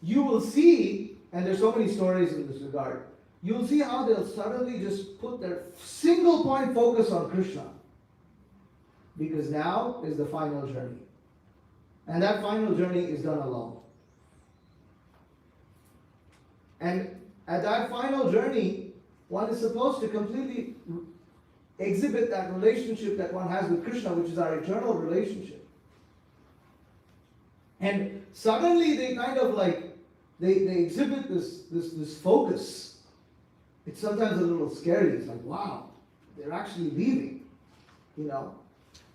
Speaker 1: you will see, and there's so many stories in this regard, you'll see how they'll suddenly just put their single point focus on Krishna. Because now is the final journey. And that final journey is done alone. And at that final journey, one is supposed to completely exhibit that relationship that one has with Krishna, which is our eternal relationship. And suddenly they kind of they exhibit this focus. It's sometimes a little scary. It's like, wow, they're actually leaving,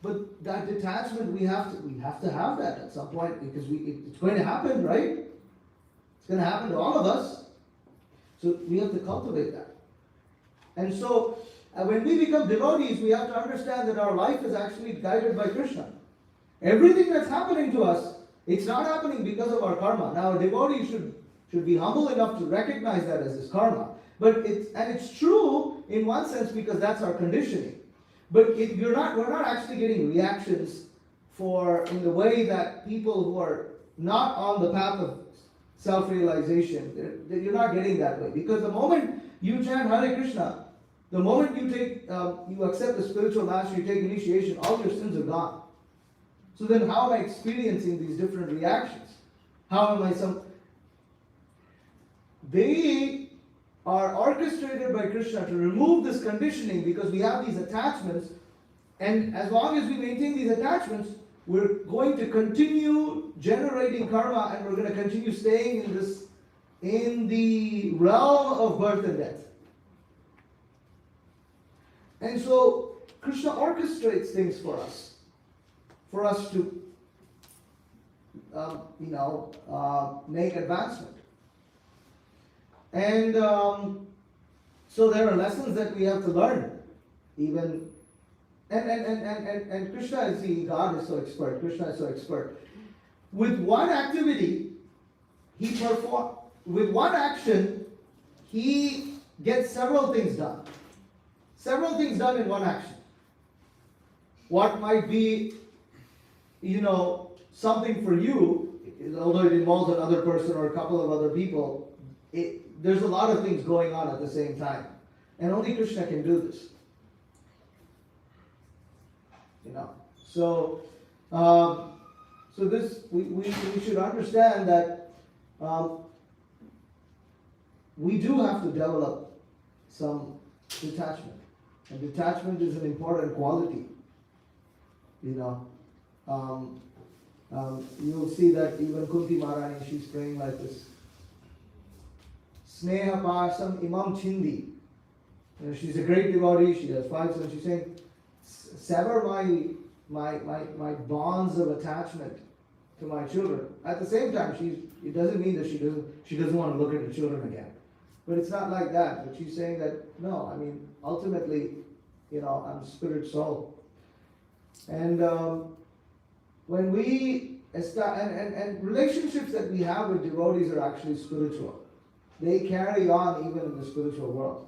Speaker 1: But that detachment, we have to have that at some point, because it's going to happen, right? It's going to happen to all of us. So we have to cultivate that. And so when we become devotees, we have to understand that our life is actually guided by Krishna. Everything that's happening to us, it's not happening because of our karma. Now, a devotee should be humble enough to recognize that as his karma. But it's true in one sense, because that's our conditioning. But we're not actually getting reactions in the way that people who are not on the path of self-realization, you're not getting that way. Because the moment you chant Hare Krishna, the moment you accept the spiritual master, you take initiation, all your sins are gone. So then how am I experiencing these different reactions? How am I They are orchestrated by Krishna to remove this conditioning, because we have these attachments, and as long as we maintain these attachments, we're going to continue generating karma, and we're going to continue staying in the realm of birth and death. And so Krishna orchestrates things for us to make advancement. And so there are lessons that we have to learn. Even and Krishna is God is so expert. Krishna is so expert. With one activity, with one action, he gets several things done. Several things done in one action. What might be, something for you, although it involves another person or a couple of other people, there's a lot of things going on at the same time. And only Krishna can do this. So this, we should understand that we do have to develop some detachment. And detachment is an important quality. You'll see that even Kunti Maharani, she's praying like this. Sneha Pasam Imam Chindi. She's a great devotee, she has 5 sons. She's saying, sever my bonds of attachment to my children. At the same time, it doesn't mean that she doesn't want to look at her children again. But it's not like that. But she's saying that, no, ultimately, I'm spirit soul. And when we and relationships that we have with devotees are actually spiritual. They carry on even in the spiritual world.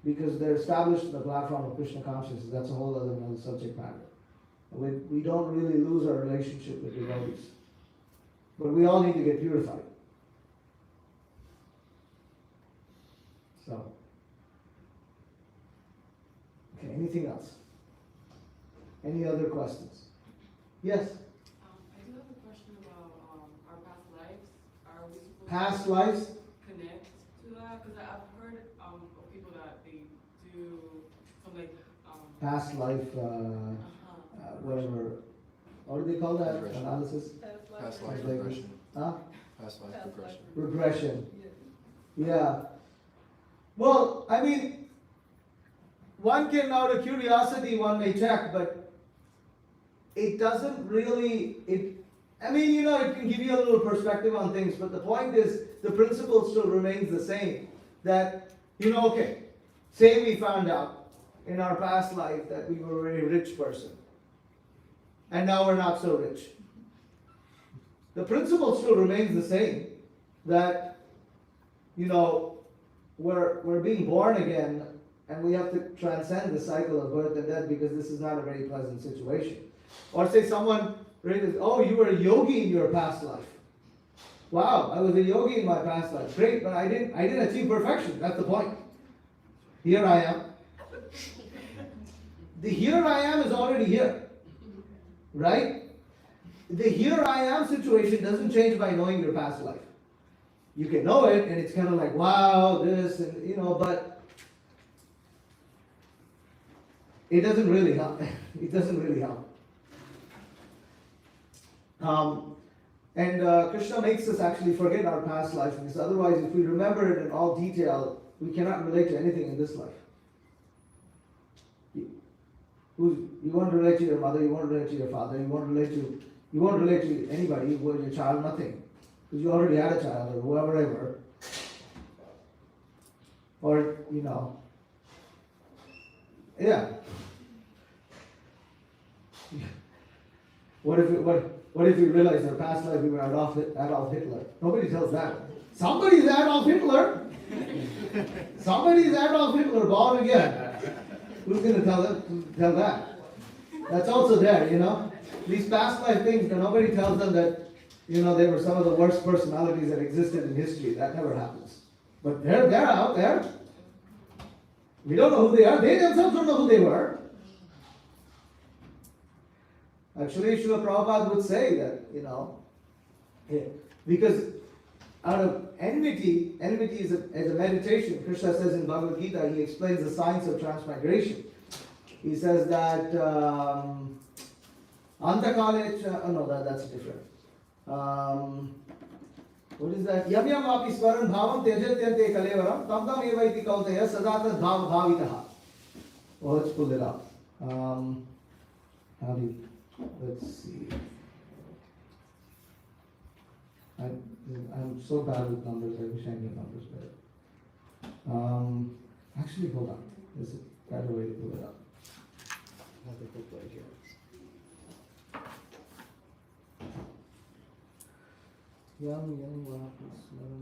Speaker 1: Because they're established in the platform of Krishna consciousness. That's a whole other subject matter. We don't really lose our relationship with devotees. But we all need to get purified. So, okay, anything else? Any other questions? Yes?
Speaker 5: I do have a question about our past lives. Are we supposed
Speaker 1: Past
Speaker 5: to
Speaker 1: lives?
Speaker 5: connect to that? Because I've heard of people that they do some
Speaker 1: Past life, whatever. What do they call that?
Speaker 3: Regression.
Speaker 1: Analysis?
Speaker 3: Past life regression.
Speaker 1: Huh?
Speaker 3: Past life regression.
Speaker 1: Regression. Yeah. Well, one can, out of curiosity, one may check, but it doesn't really, it can give you a little perspective on things, but the point is, the principle still remains the same. That, okay, say we found out in our past life that we were a very rich person, and now we're not so rich. The principle still remains the same, that, we're being born again, and we have to transcend the cycle of birth and death, because this is not a very pleasant situation. Or say someone raises, oh, you were a yogi in your past life. Wow, I was a yogi in my past life. Great, but I didn't achieve perfection. That's the point. Here I am. The here I am is already here. Right? The here I am situation doesn't change by knowing your past life. You can know it, and it's kind of like, wow, this, and but it doesn't really help. It doesn't really help. And Krishna makes us actually forget our past life, because otherwise, if we remember it in all detail, we cannot relate to anything in this life. You won't relate to your mother, you won't relate to your father, you won't relate to anybody, you were your child, nothing. Because you already had a child, or whoever ever. Or, yeah. What if we realize in our past life we were Adolf Hitler? Nobody tells that. Somebody's Adolf Hitler. Somebody's Adolf Hitler, born again. Who's going to tell that? That's also there, These past life things, nobody tells them that, they were some of the worst personalities that existed in history. That never happens. But they're out there. We don't know who they are. They themselves don't know who they were. Actually, Srila Prabhupada would say that, because out of enmity is a meditation. Krishna says in Bhagavad Gita, he explains the science of transmigration. He says that Antakale, no, that's different. What is that? Yam yam api swaran bhavam tyajatyante kalevaram tam tam eva iti kautaya sadata bhav bhavitaha. Well, let's pull it up. How do you, let's see. I'm so bad with numbers, I wish I knew numbers better. Actually, hold on. There's a better way to pull it up. I have the book right here. Yam yam vapi smaran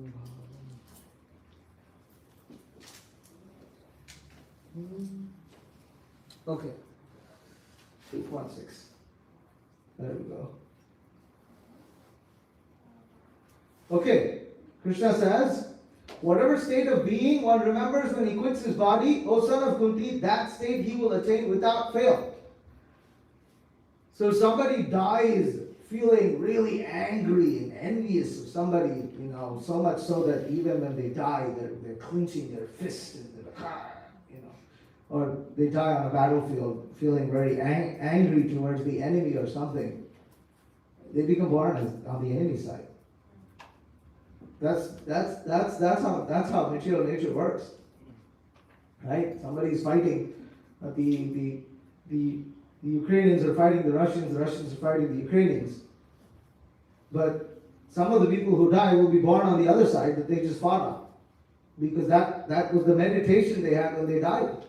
Speaker 1: bhavam. Okay. 816. There we go. Okay. Krishna says, whatever state of being one remembers when he quits his body, O son of Kunti, that state he will attain without fail. So if somebody dies feeling really angry and envious of somebody, so much so that even when they die, they're clenching their fists and they're like, or they die on a battlefield feeling very angry towards the enemy or something, they become born on the enemy side. That's how material nature works, right? Somebody's fighting, the Ukrainians are fighting the Russians are fighting the Ukrainians. But some of the people who die will be born on the other side that they just fought on, because that was the meditation they had when they died.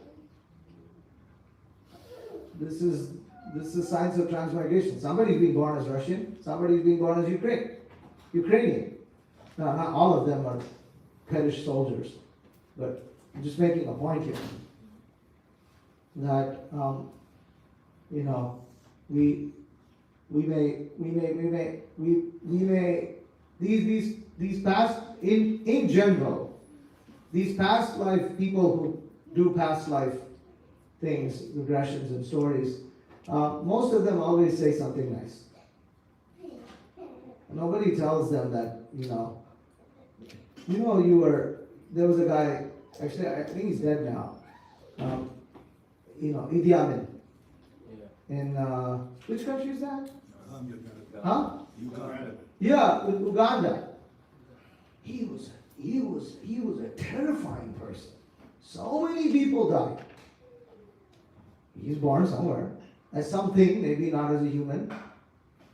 Speaker 1: This is science of transmigration. Somebody's being born as Russian, somebody's being born as Ukrainian. Now, not all of them are perished soldiers, but I'm just making a point here that these past in general, these past life people who do past life things, regressions and stories, most of them always say something nice. Nobody tells them that, there was a guy, actually I think he's dead now, Idi Amin. In, which country is that? Huh?
Speaker 6: Uganda.
Speaker 1: Yeah, Uganda. He was a terrifying person. So many people died. He's born somewhere as something, maybe not as a human.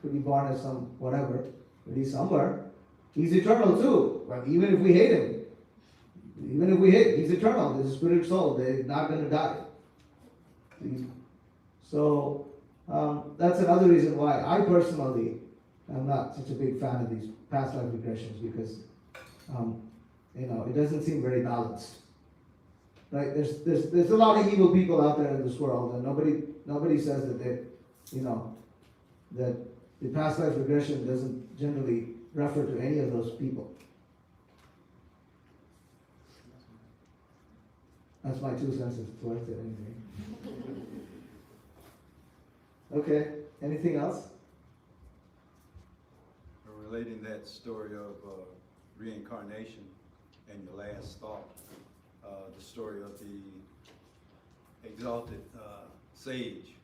Speaker 1: Could be born as some whatever, but he's somewhere. He's eternal too. But even if we hate him, he's eternal. He's a spirit soul. They're not going to die. So that's another reason why I personally am not such a big fan of these past life regressions, because it doesn't seem very balanced. Right? There's a lot of evil people out there in this world, and nobody says that that the past life regression doesn't generally refer to any of those people. That's my 2 cents, if it's worth it anyway. Okay, anything else?
Speaker 6: Relating that story of reincarnation and your last thought, the story of the exalted sage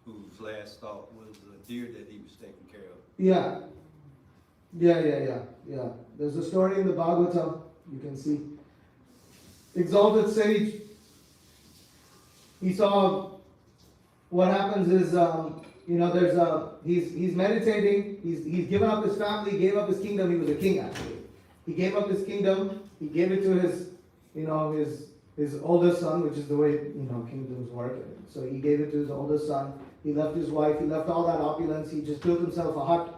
Speaker 6: whose last thought was a deer that he was taking care of.
Speaker 1: Yeah. There's a story in the Bhagavatam, you can see. Exalted sage, he saw what happens is, he's meditating, he's given up his family, gave up his kingdom. He was a king actually. He gave up his kingdom, he gave it to his oldest son, which is the way, kingdoms work. So he gave it to his oldest son. He left his wife, he left all that opulence, he just built himself a hut,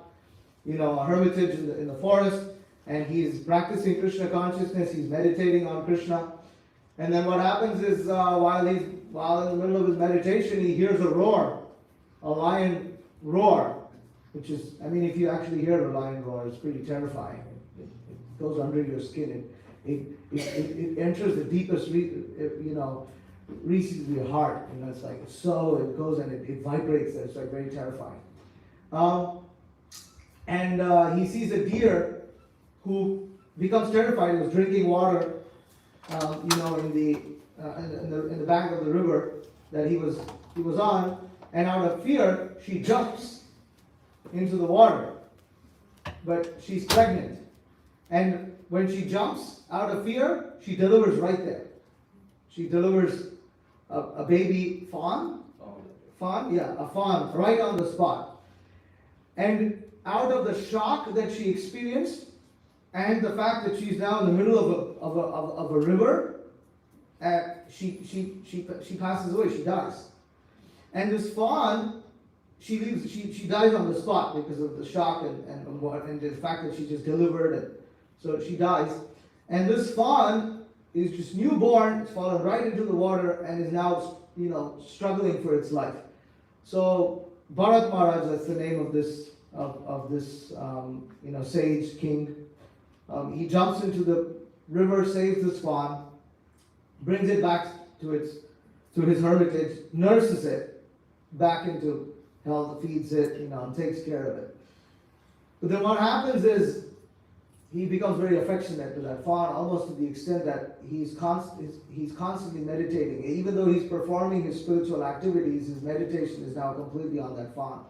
Speaker 1: a hermitage in the forest, and he's practicing Krishna consciousness, he's meditating on Krishna. And then what happens is, while in the middle of his meditation, he hears a roar, a lion roar, which is, if you actually hear a lion roar, it's pretty terrifying. It goes under your skin. It enters the deepest, reaches of your heart. It's like, it goes and it vibrates. It's like very terrifying. And he sees a deer who becomes terrified. He was drinking water, in the bank of the river that he was on, and out of fear she jumps into the water, but she's pregnant. And when she jumps out of fear, she delivers right there. She delivers a baby fawn. Fawn? Yeah, a fawn right on the spot. And out of the shock that she experienced, and the fact that she's now in the middle of a river, she passes away. She dies. And this fawn, she dies on the spot because of the shock and the fact that she just delivered it. So she dies. And this fawn is just newborn, it's fallen right into the water and is now, struggling for its life. So Bharat Maharaj, that's the name of this sage king. He jumps into the river, saves this fawn, brings it back to his hermitage, nurses it back into health, feeds it, and takes care of it. But then what happens is he becomes very affectionate to that fawn, almost to the extent that he's constantly meditating. Even though he's performing his spiritual activities, his meditation is now completely on that fawn.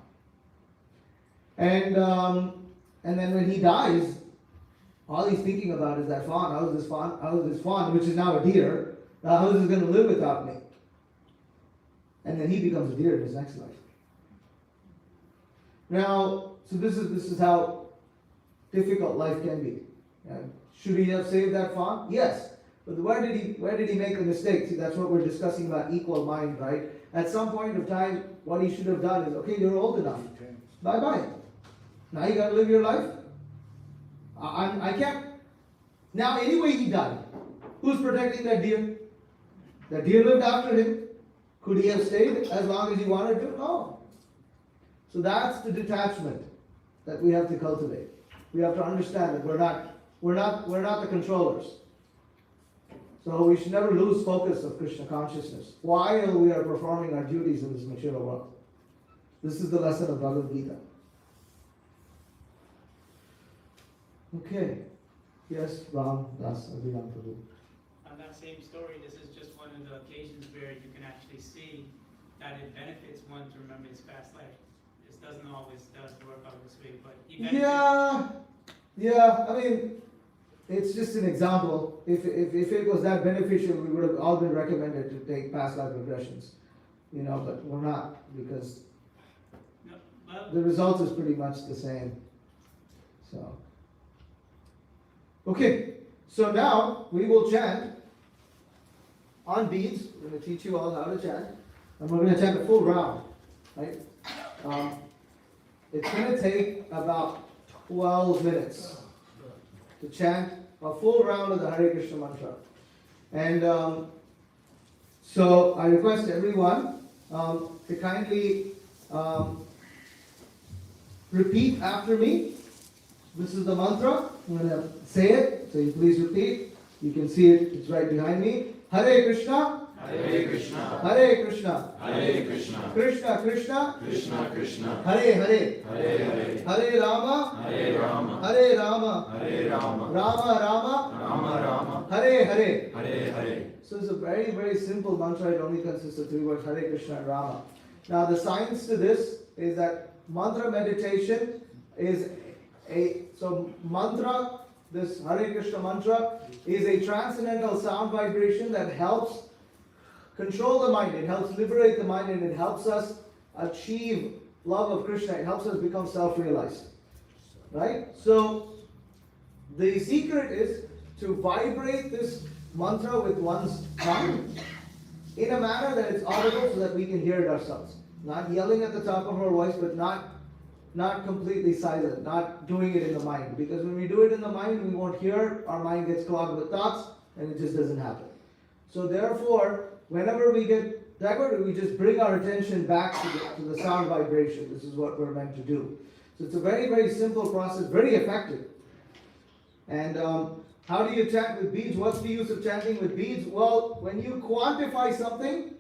Speaker 1: And then when he dies, all he's thinking about is that fawn. How is this fawn, which is now a deer, how is it going to live without me? And then he becomes a deer in his next life. Now, so this is how difficult life can be. Should he have saved that fawn? Yes. But where did he make the mistake? See, that's what we're discussing about equal mind, right? At some point of time, what he should have done is, okay, you're old enough. Bye-bye. Now you got to live your life. I can't. Now, anyway, he died. Who's protecting that deer? That deer lived after him. Could he have stayed as long as he wanted to? No. So that's the detachment that we have to cultivate. We have to understand that we're not the controllers. So we should never lose focus of Krishna consciousness while we are performing our duties in this material world. This is the lesson of Bhagavad Gita. Okay. Yes, Ram, Das, Abhidhan Prabhu.
Speaker 7: On that same story, this is just one of the occasions where you can actually see that it benefits one to remember his past life. This doesn't always work out this way, but
Speaker 1: Yeah. I mean, it's just an example. If it was that beneficial, we would have all been recommended to take past life regressions. But we're not, because the result is pretty much the same. So. Okay, so now we will chant on beads. We're going to teach you all how to chant. And we're going to chant a full round, right? It's going to take about 12 minutes to chant a full round of the Hare Krishna mantra. And so I request everyone to kindly repeat after me. This is the mantra. I'm going to say it, so you please repeat. You can see it, it's right behind me. Hare Krishna,
Speaker 3: Hare Krishna,
Speaker 1: Hare Krishna,
Speaker 3: Hare Krishna,
Speaker 1: Krishna Krishna,
Speaker 3: Krishna Krishna,
Speaker 1: Hare Hare,
Speaker 3: Hare Hare,
Speaker 1: Hare Rama,
Speaker 3: Hare Rama,
Speaker 1: Hare Rama,
Speaker 3: Hare Rama,
Speaker 1: Rama Rama,
Speaker 3: Rama Rama,
Speaker 1: Hare Hare.
Speaker 3: Hare Hare.
Speaker 1: So it's a very, very simple mantra. It only consists of 3 words, Hare Krishna and Rama. Now the science to this is that mantra meditation is mantra, this Hare Krishna mantra, is a transcendental sound vibration that helps control the mind. It helps liberate the mind, and it helps us achieve love of Krishna. It helps us become self-realized. Right? So the secret is to vibrate this mantra with one's tongue in a manner that it's audible so that we can hear it ourselves. Not yelling at the top of our voice, but not completely silent, not doing it in the mind. Because when we do it in the mind, we won't hear, our mind gets clogged with thoughts, and it just doesn't happen. So therefore, whenever we get diverted, we just bring our attention back to the sound vibration. This is what we're meant to do. So it's a very, very simple process, very effective. And how do you chant with beads? What's the use of chanting with beads? Well, when you quantify something,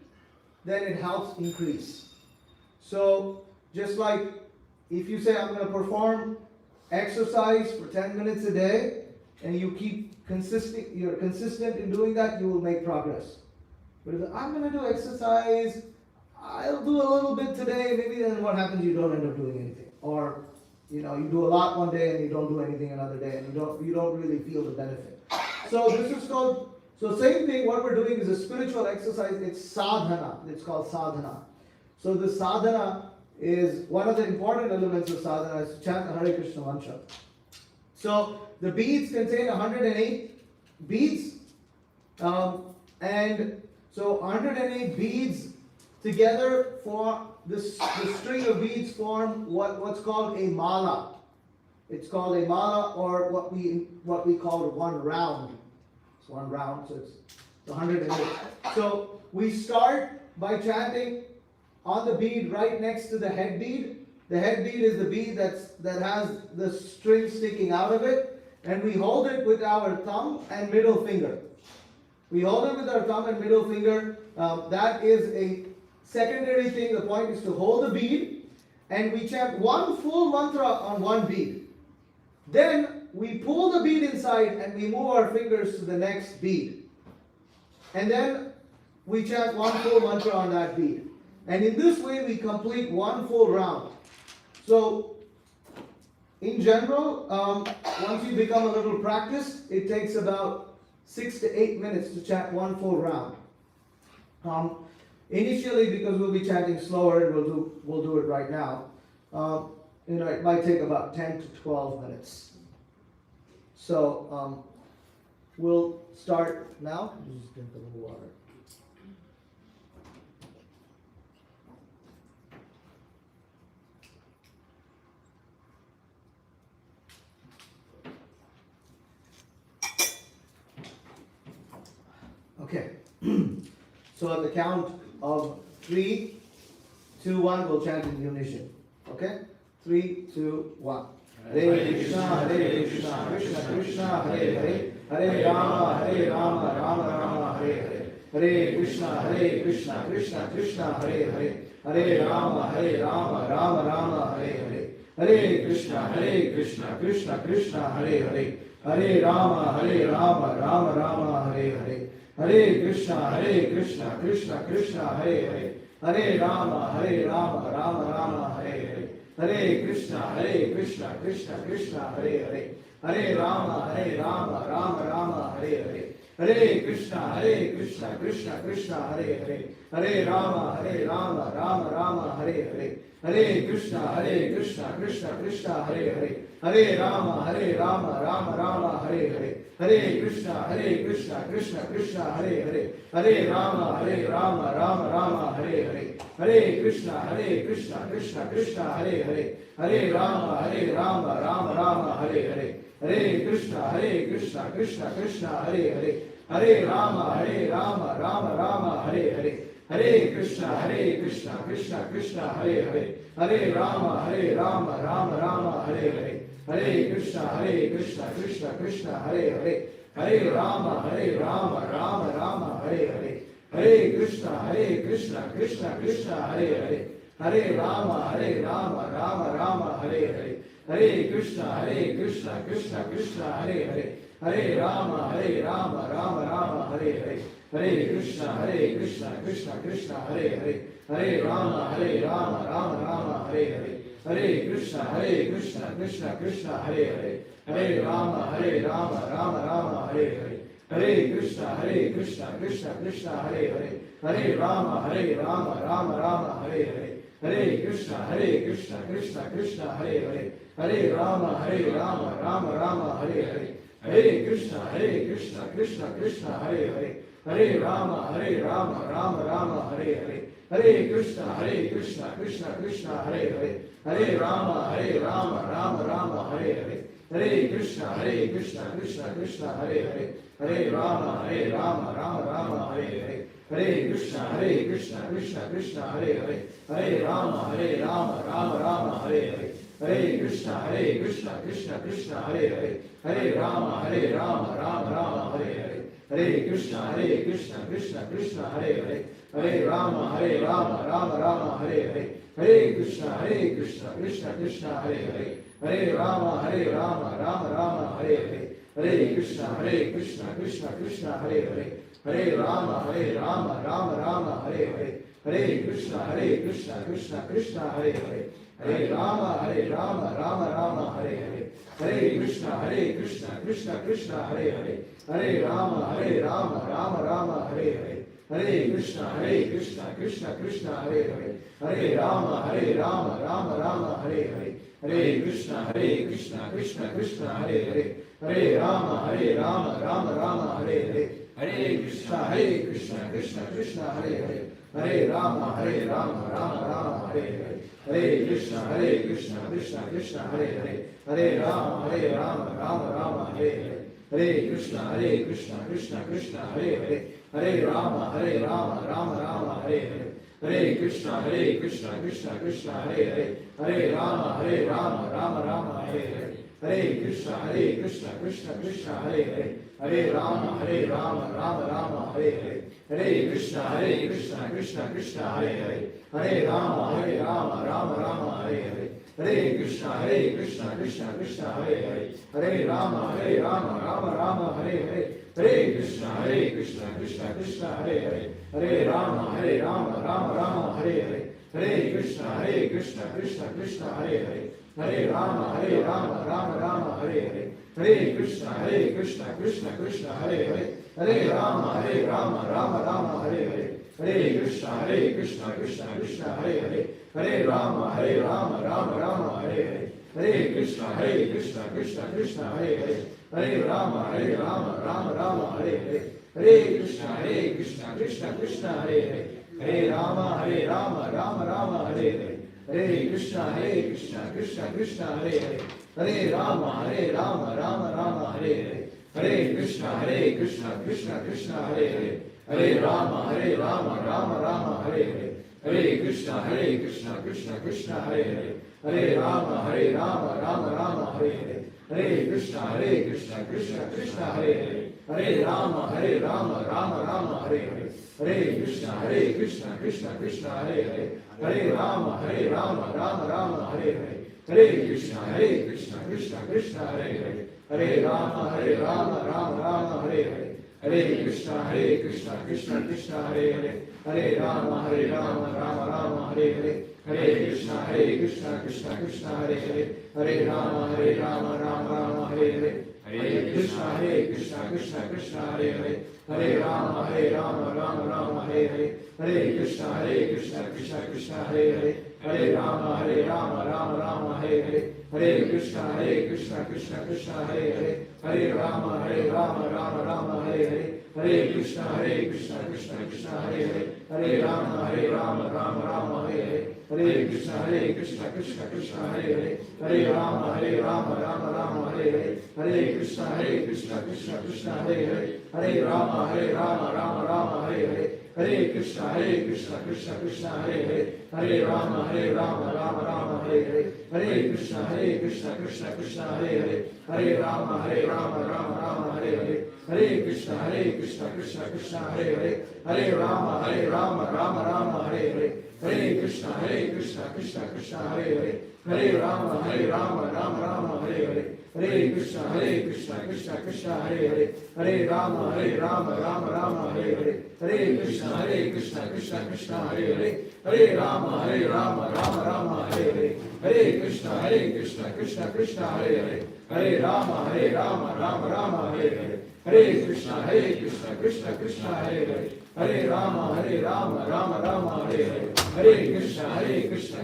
Speaker 1: then it helps increase. So just like if you say, I'm going to perform exercise for 10 minutes a day, and you keep you're consistent in doing that, you will make progress. But if I'm going to do exercise, I'll do a little bit today, maybe then what happens, you don't end up doing anything. Or You know, you do a lot one day and you don't do anything another day, and you don't really feel the benefit. So this is called, so same thing, what we're doing is a spiritual exercise. It's sadhana. It's called sadhana. So the sadhana is one of the important elements of sadhana is to chant the Hare Krishna mantra. So the beads contain 108 beads, and so 108 beads together for the string of beads form what's called a mala. It's called a mala, or what we call one round. It's one round, so it's 108. So we start by chanting on the bead right next to the head bead. The head bead is the bead that has the string sticking out of it, and we hold it with our thumb and middle finger. We hold it with our thumb and middle finger. That is a secondary thing. The point is to hold the bead, and we chant one full mantra on one bead. Then we pull the bead inside and we move our fingers to the next bead. And then we chant one full mantra on that bead. And in this way we complete one full round. So, in general, once you become a little practiced, it takes about 6 to 8 minutes to chant one full round. Initially, because we'll be chanting slower, and we'll do it right now. It might take about 10 to 12 minutes. So we'll start now. Just drink a little water. Okay. So at the count of 3, 2, 1, we'll chant in unison. Okay? 3, 2, 1. Hare Krishna, Krishna Krishna, Hare Hare, Hare Rama, Rama Rama, Hare Hare. Hare Krishna, Krishna Krishna, Hare Hare, Hare Rama, Rama Rama, Hare Hare. Hare Krishna, Krishna Krishna, Hare Hare, Hare Rama, Rama Rama, Hare Hare. Hare Krishna, Krishna Krishna, Hare Hare, Hare Rama, Rama Rama, Hare Hare. Hare Krishna, Krishna Krishna, Hare Hare, Hare Rama, Rama Rama, Hare Hare. Hare Krishna, Krishna Krishna, Hare Hare, Hare Rama, Rama Rama, Hare Hare. Hare Krishna, Krishna Krishna, Hare Hare, Hare Rama, Rama Rama, Hare Hare. Hare Krishna, Krishna Krishna, Hare Hare, Hare Rama, Rama Rama, Hare Hare. Hare Krishna, Krishna Krishna, Hare Hare, Hare Rama, Rama Rama, Hare Hare. Hare Krishna, Krishna Krishna, Hare Hare, Hare Rama, Rama Rama, Hare Hare. Hare Krishna, Krishna Krishna, Hare Hare, Hare Rama, Rama Rama, Hare Hare. Hare Krishna, Krishna Krishna, Hare Hare, Hare Rama, Rama Rama, Hare Hare. Hare Krishna, Krishna Krishna, Hare Hare, Hare Rama, Rama Rama, Hare Hare. Hare Krishna, Krishna Krishna, Hare Hare, Hare Rama, Rama Rama, Hare Hare. Hare Krishna, Krishna Krishna, Hare Hare, Hare Rama, Rama Rama, Hare Hare. Hare Krishna, Krishna Krishna, Hare Hare, Hare Rama, Rama Rama, Hare Hare. Hare Krishna, Krishna Krishna, Hare Hare, Hare Rama, Rama Rama, Hare Hare. Hare Krishna, Krishna Krishna, Hare Hare, Hare Rama, Rama Rama, Hare Hare. Hare Krishna, Krishna Krishna, Hare Hare, Hare Rama, Rama Rama, Hare Hare. Hare Krishna, Krishna Krishna, Hare Hare, Hare Rama, Rama Rama, Hare Hare. Hare Krishna, Krishna Krishna, Hare Hare, Hare Rama, Rama Rama, Hare Hare. Hare Krishna, Krishna Krishna, Hare Hare, Hare Rama, Rama Rama, Hare Hare. Hare Krishna, Krishna Krishna, Hare Hare, Hare Rama, Rama Rama, Hare Hare. Hare Krishna, Krishna Krishna, Hare Hare, Hare Rama, Rama Rama, Hare Hare. Hare Krishna, Krishna Krishna, Hare Hare, Hare Rama, Rama Rama, Hare Hare. Hare Krishna, Krishna Krishna, Hare Hare, Hare Rama, Rama Rama, Hare Hare. Hare Krishna, Krishna Krishna, Hare Hare, Hare Rama, Rama Rama, Hare Hare. Hare Krishna, Krishna Krishna, Hare Hare. Hare Rama, Rama Rama, Hare Hare. Hare Krishna, Krishna Krishna, Hare Hare. Hare Rama, Rama Rama, Hare Hare. Hare Krishna, Krishna Krishna, Hare Hare. Hare Rama, Rama Rama, Hare Hare. Hare Krishna, Krishna Krishna, Hare Hare. Hare Rama, Rama Rama, Hare Hare. Hare Krishna, Krishna Krishna, Hare Hare. Hare Rama, Rama Rama, Hare Hare. Hare Krishna, Krishna Krishna, Hare Hare. Hare Rama, Rama Rama, Hare Hare. Hare Krishna, Krishna Krishna, Hare Hare. Hare Rama, Rama Rama, Hare Hare. Hare Krishna, Krishna Krishna, Hare Hare. Hare Rama, Rama Rama, Hare Hare. Hare Krishna, Krishna Krishna, Hare Hare. Hare Rama, Rama Rama, Hare Hare. Hare Krishna, Krishna Krishna, Hare Hare. Hare Rama, Rama Rama, Hare Hare. Hare Krishna, Krishna Krishna, Hare Hare. Hare Rama, Rama Rama, Hare Hare. Hare Krishna, Krishna Krishna, Hare Hare. Hare Rama, Rama Rama, Hare Hare. Hare Krishna, Krishna Krishna, Hare Hare. Hare Rama, Rama Rama, Hare Hare. Hare Krishna, Krishna Krishna, Hare Hare. Hare Rama, Rama Rama, Hare Hare. Hare Krishna, Krishna Krishna, Hare Hare. Hare Rama, Rama Rama, Hare Hare. Hare Krishna, Krishna Krishna, Hare Hare. Hare Rama, Rama Rama, Hare Hare. Hare Krishna, Krishna Krishna, Hare Hare. Hare Rama, Rama Rama, Hare Hare. Hare Krishna, Krishna Krishna, Hare Hare. Hare Rama, Rama Rama, Hare Hare. Hare Krishna, Krishna Krishna, Hare Hare. Hare Rama, Rama Rama, Hare Hare. Hare Krishna, Krishna Krishna, Hare Hare. Hare Rama, Rama Rama, Hare Hare. Hare Krishna, Krishna Krishna, Hare Hare. Hare Rama, Rama Rama, Hare Hare. Hare Krishna, Krishna Krishna, Hare Hare. Hare Rama, Rama Rama, Hare Hare. Hare Krishna, Krishna Krishna, Hare Hare. Hare Rama, Rama Rama, Hare Hare. Hare Krishna, Krishna Krishna, Hare Hare. Hare Rama, Rama Rama, Hare Hare. Hare Krishna, Krishna Krishna, Hare Hare. Hare Rama, Rama Rama, Hare Hare. Hare Krishna, Krishna Krishna, Hare Hare. Hare Rama, Rama Rama, Hare Hare. Hare Krishna, Krishna Krishna, Hare Hare. Hare Rama, Rama Rama, Hare Hare. Hare Krishna, Krishna Krishna, Hare Hare. Hare Rama, Rama Rama, Hare Hare. Hare Krishna, Krishna Krishna, Hare Hare. Hare Rama, Rama Rama, Hare Hare. Hare Krishna, Krishna Krishna, Hare Hare. Hare Rama, Rama Rama, Hare Hare. Hare Krishna, Krishna Krishna, Hare Hare. Hare Rama, Rama Rama, Hare Hare. Hare Krishna, Krishna Krishna, Hare Hare. Hare Rama, Rama Rama, Hare Hare. Hare Krishna, Krishna Krishna, Hare Hare. Hare Rama, Rama Rama, Hare Hare. Hare Krishna, Krishna Krishna, Hare Hare. Hare Rama, Rama Rama, Hare Hare. Hare Krishna, Krishna Krishna, Hare Hare. Hare Rama, Rama Rama, Hare Hare. Hare Krishna, Krishna Krishna, Hare Hare. Hare Rama, Rama Rama, Hare Hare. Hare Krishna, Krishna Krishna, Hare Hare. Hare Rama, Rama Rama, Hare Hare. Hare Krishna, Krishna Krishna, Hare Hare. Hare Rama, Rama Rama, Hare Hare. Hare Krishna,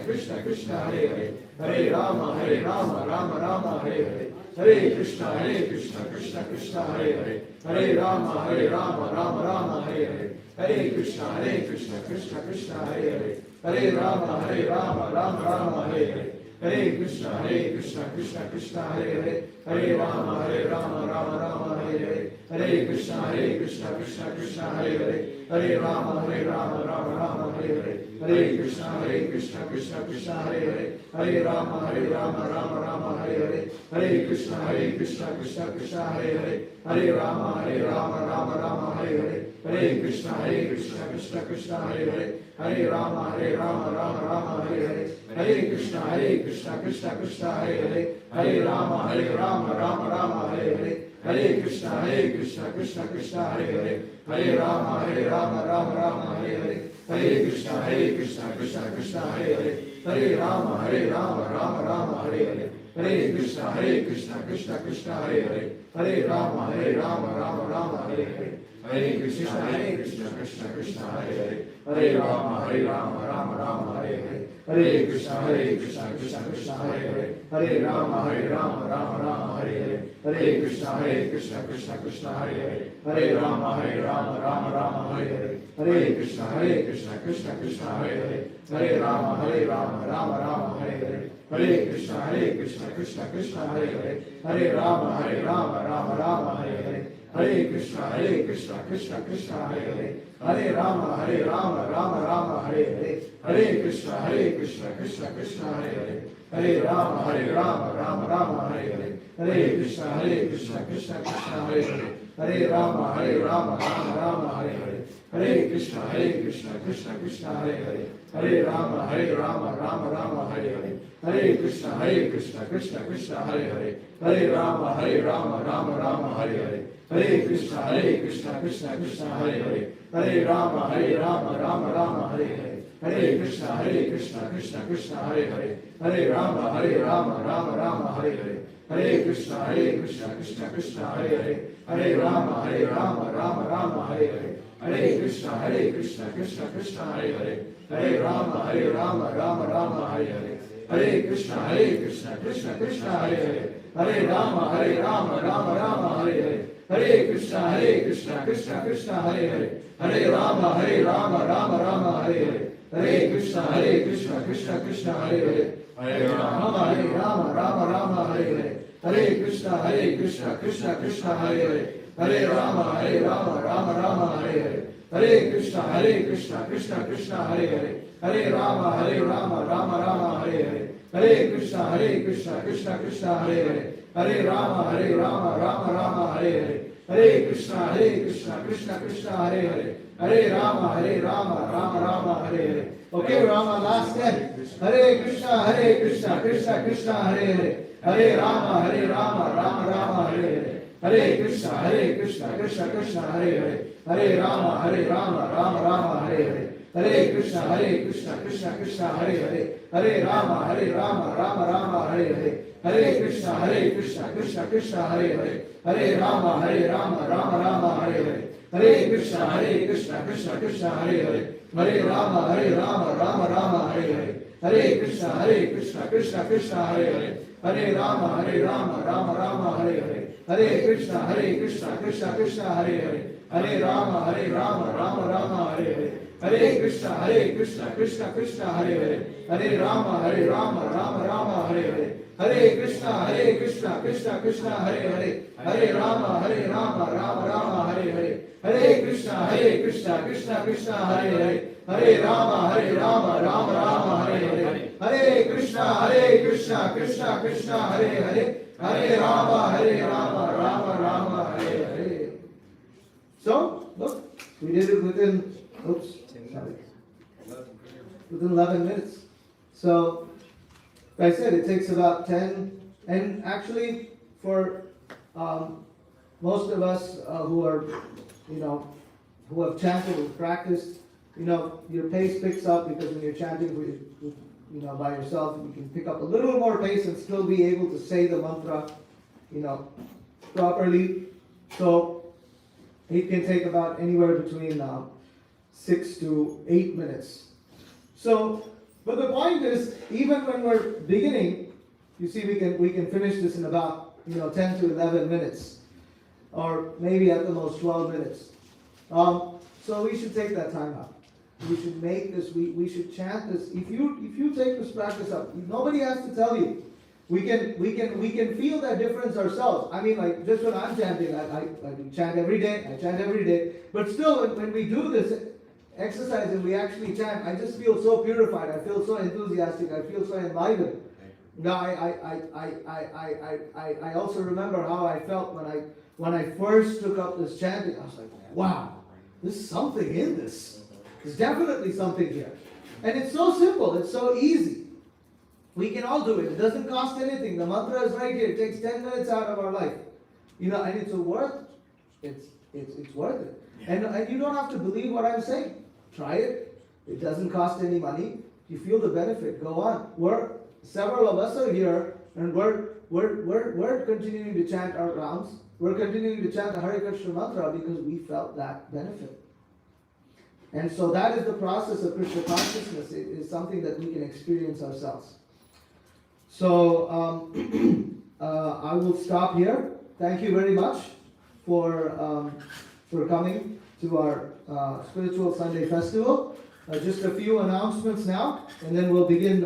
Speaker 1: Krishna Krishna, Hare Hare. Hare Rama, Rama Rama, Hare Hare. Hare Krishna, Krishna Krishna, Hare Hare. Hare Rama, Rama Rama, Hare Hare. Hare Krishna, Krishna Krishna, Hare Hare. Hare Rama, Rama Rama, Hare Hare. Hare Krishna, Krishna Krishna, Hare Hare. Hare Rama, Rama Rama, Hare Hare. Hare Krishna, Krishna Krishna, Hare Hare. Hare Rama, Rama Rama, Hare Hare. Hare Krishna, Krishna Krishna, Hare Hare. Hare Rama, Rama Rama, Hare Hare. Hare Krishna, Krishna Krishna, Hare Hare. Hare Rama, Rama Rama, Hare Hare. Hare Krishna, Krishna Krishna, Hare Hare. Hare Rama, Rama Rama, Hare Hare. Hare Krishna, Krishna Krishna, Hare Hare. Hare Rama, Rama Rama, Hare Hare. Hare Krishna, Krishna Krishna, Hare Hare. Hare Rama, Rama Rama, Hare Hare. Hare Krishna, Krishna Krishna, Hare Hare. Hare Rama, Rama Rama, Hare Hare. Hare Krishna, Krishna Krishna, Hare Hare. Hare Rama, Rama Rama, Hare Hare. Hare Krishna, Krishna Krishna, Hare Hare. Hare Rama, Rama Rama, Hare Hare. Hare Krishna, Krishna Krishna, Hare Hare. Hare Rama, Rama Rama, Hare Hare. Hare Krishna, Krishna Krishna, Hare Hare. Hare Rama, Rama Rama, Hare Hare. Hare Krishna, Krishna Krishna, Hare Hare. Hare Rama, Rama Rama, Hare Hare. Hare Krishna, Krishna Krishna, Hare Hare. Hare Rama, Rama Rama, Hare Hare. Hare Krishna, Krishna Krishna, Hare Hare. Hare Rama, Rama Rama, Hare Hare. Hare Krishna, Krishna Krishna, Hare Hare. Hare Rama, Rama Rama, Hare Hare. Hare Krishna, Krishna Krishna, Hare Hare. Hare Rama, Rama Rama, Hare Hare. Hare Krishna, Krishna Krishna, Hare Hare. Hare Rama, Rama Rama, Hare Hare. Hare Krishna, Krishna Krishna, Hare Hare. Hare Rama, Rama Rama, Hare Hare. Hare Krishna, Krishna Krishna, Hare Hare. Hare Rama, Rama Rama, Hare Hare. Hare Krishna, Krishna Krishna, Hare Hare. Hare Rama, Rama Rama, Hare Hare. Hare Krishna, Krishna Krishna, Hare Hare. Hare Rama, Rama Rama, Hare Hare. Hare Krishna, Krishna Krishna, Hare Hare. Hare Rama, Rama Rama, Hare Hare. Hare Krishna, Krishna Krishna, Hare Hare. Hare Rama, Rama Rama, Hare Hare. Hare Krishna, Krishna Krishna, Hare Hare. Hare Rama, Rama Rama, Hare Hare. Hare Krishna, Krishna Krishna, Hare Hare. Hare Rama, Rama Rama, Hare Hare. Hare Krishna, Krishna Krishna, Hare Hare. Hare Rama, Rama Rama, Hare Hare. Hare Krishna, Krishna Krishna, Hare Hare. Hare Rama, Rama Rama, Hare Hare. Hare Krishna, Krishna Krishna, Hare Hare. Hare Rama, Rama Rama, Hare Hare. Hare Krishna, Krishna Krishna, Hare Hare. Hare Rama, Rama Rama, Hare Hare. Okay, Rama, last step. Hare Krishna, Krishna Krishna, Hare Hare. Hare Rama, Rama Rama, Hare Hare. Hare Krishna, Krishna Krishna, Hare Hare. Hare Rama, Rama Rama, Hare Hare. Hare Krishna, Krishna Krishna, Hare Hare. Hare Rama, Rama Rama, Hare Hare. Hare Krishna, Krishna Krishna, Hare Hare. Hare Rama, Rama Rama, Hare Hare. Hare Krishna, Krishna Krishna, Hare Hare. Hare Rama, Rama Rama, Hare Hare. Hare Krishna, Krishna Krishna, Hare Hare. Hare Rama, Rama Rama, Hare Hare. Hare Krishna, Krishna Krishna, Hare Hare. Hare Rama, Rama Rama, Hare Hare. Hare Krishna, Krishna Krishna, Hare Hare. Hare Rama, Rama Rama, Hare Hare. Hare Krishna, Krishna Krishna, Hare Hare. Hare Rama, Rama Rama, Hare Hare. Hare Krishna, Krishna Krishna, Hare Hare. Hare Rama, Rama Rama, Hare Hare. Hare Krishna, Krishna Krishna, Hare Hare. Hare Rama, Rama Rama, Hare Hare. So, look, we did it within, within 11 minutes. So, like I said, it takes about 10, and actually, for most of us who are, who have chanted and practiced, your pace picks up because when you're chanting by yourself, you can pick up a little more pace and still be able to say the mantra, properly. So it can take about anywhere between 6 to 8 minutes. So, but the point is, even when we're beginning, you see, we can finish this in about 10 to 11 minutes, or maybe at the most 12 minutes. So we should take that time out. We should make this. We should chant this. If you take this practice up, nobody has to tell you. We can feel that difference ourselves. I mean, like just when I'm chanting, I chant every day. I chant every day. But still, when we do this exercise and we actually chant, I just feel so purified. I feel so enthusiastic. I feel so enlivened. Now, I also remember how I felt when I first took up this chanting. I was like, wow, there's something in this. There's definitely something here. And it's so simple. It's so easy. We can all do it. It doesn't cost anything. The mantra is right here. It takes 10 minutes out of our life. And it's worth it. And you don't have to believe what I'm saying. Try it. It doesn't cost any money. You feel the benefit. Go on. Several of us are here, and we're continuing to chant our rounds. We're continuing to chant the Hare Krishna mantra because we felt that benefit. And so that is the process of Krishna consciousness. It is something that we can experience ourselves. So I will stop here. Thank you very much for coming to our Spiritual Sunday Festival. Just a few announcements now, and then we'll begin.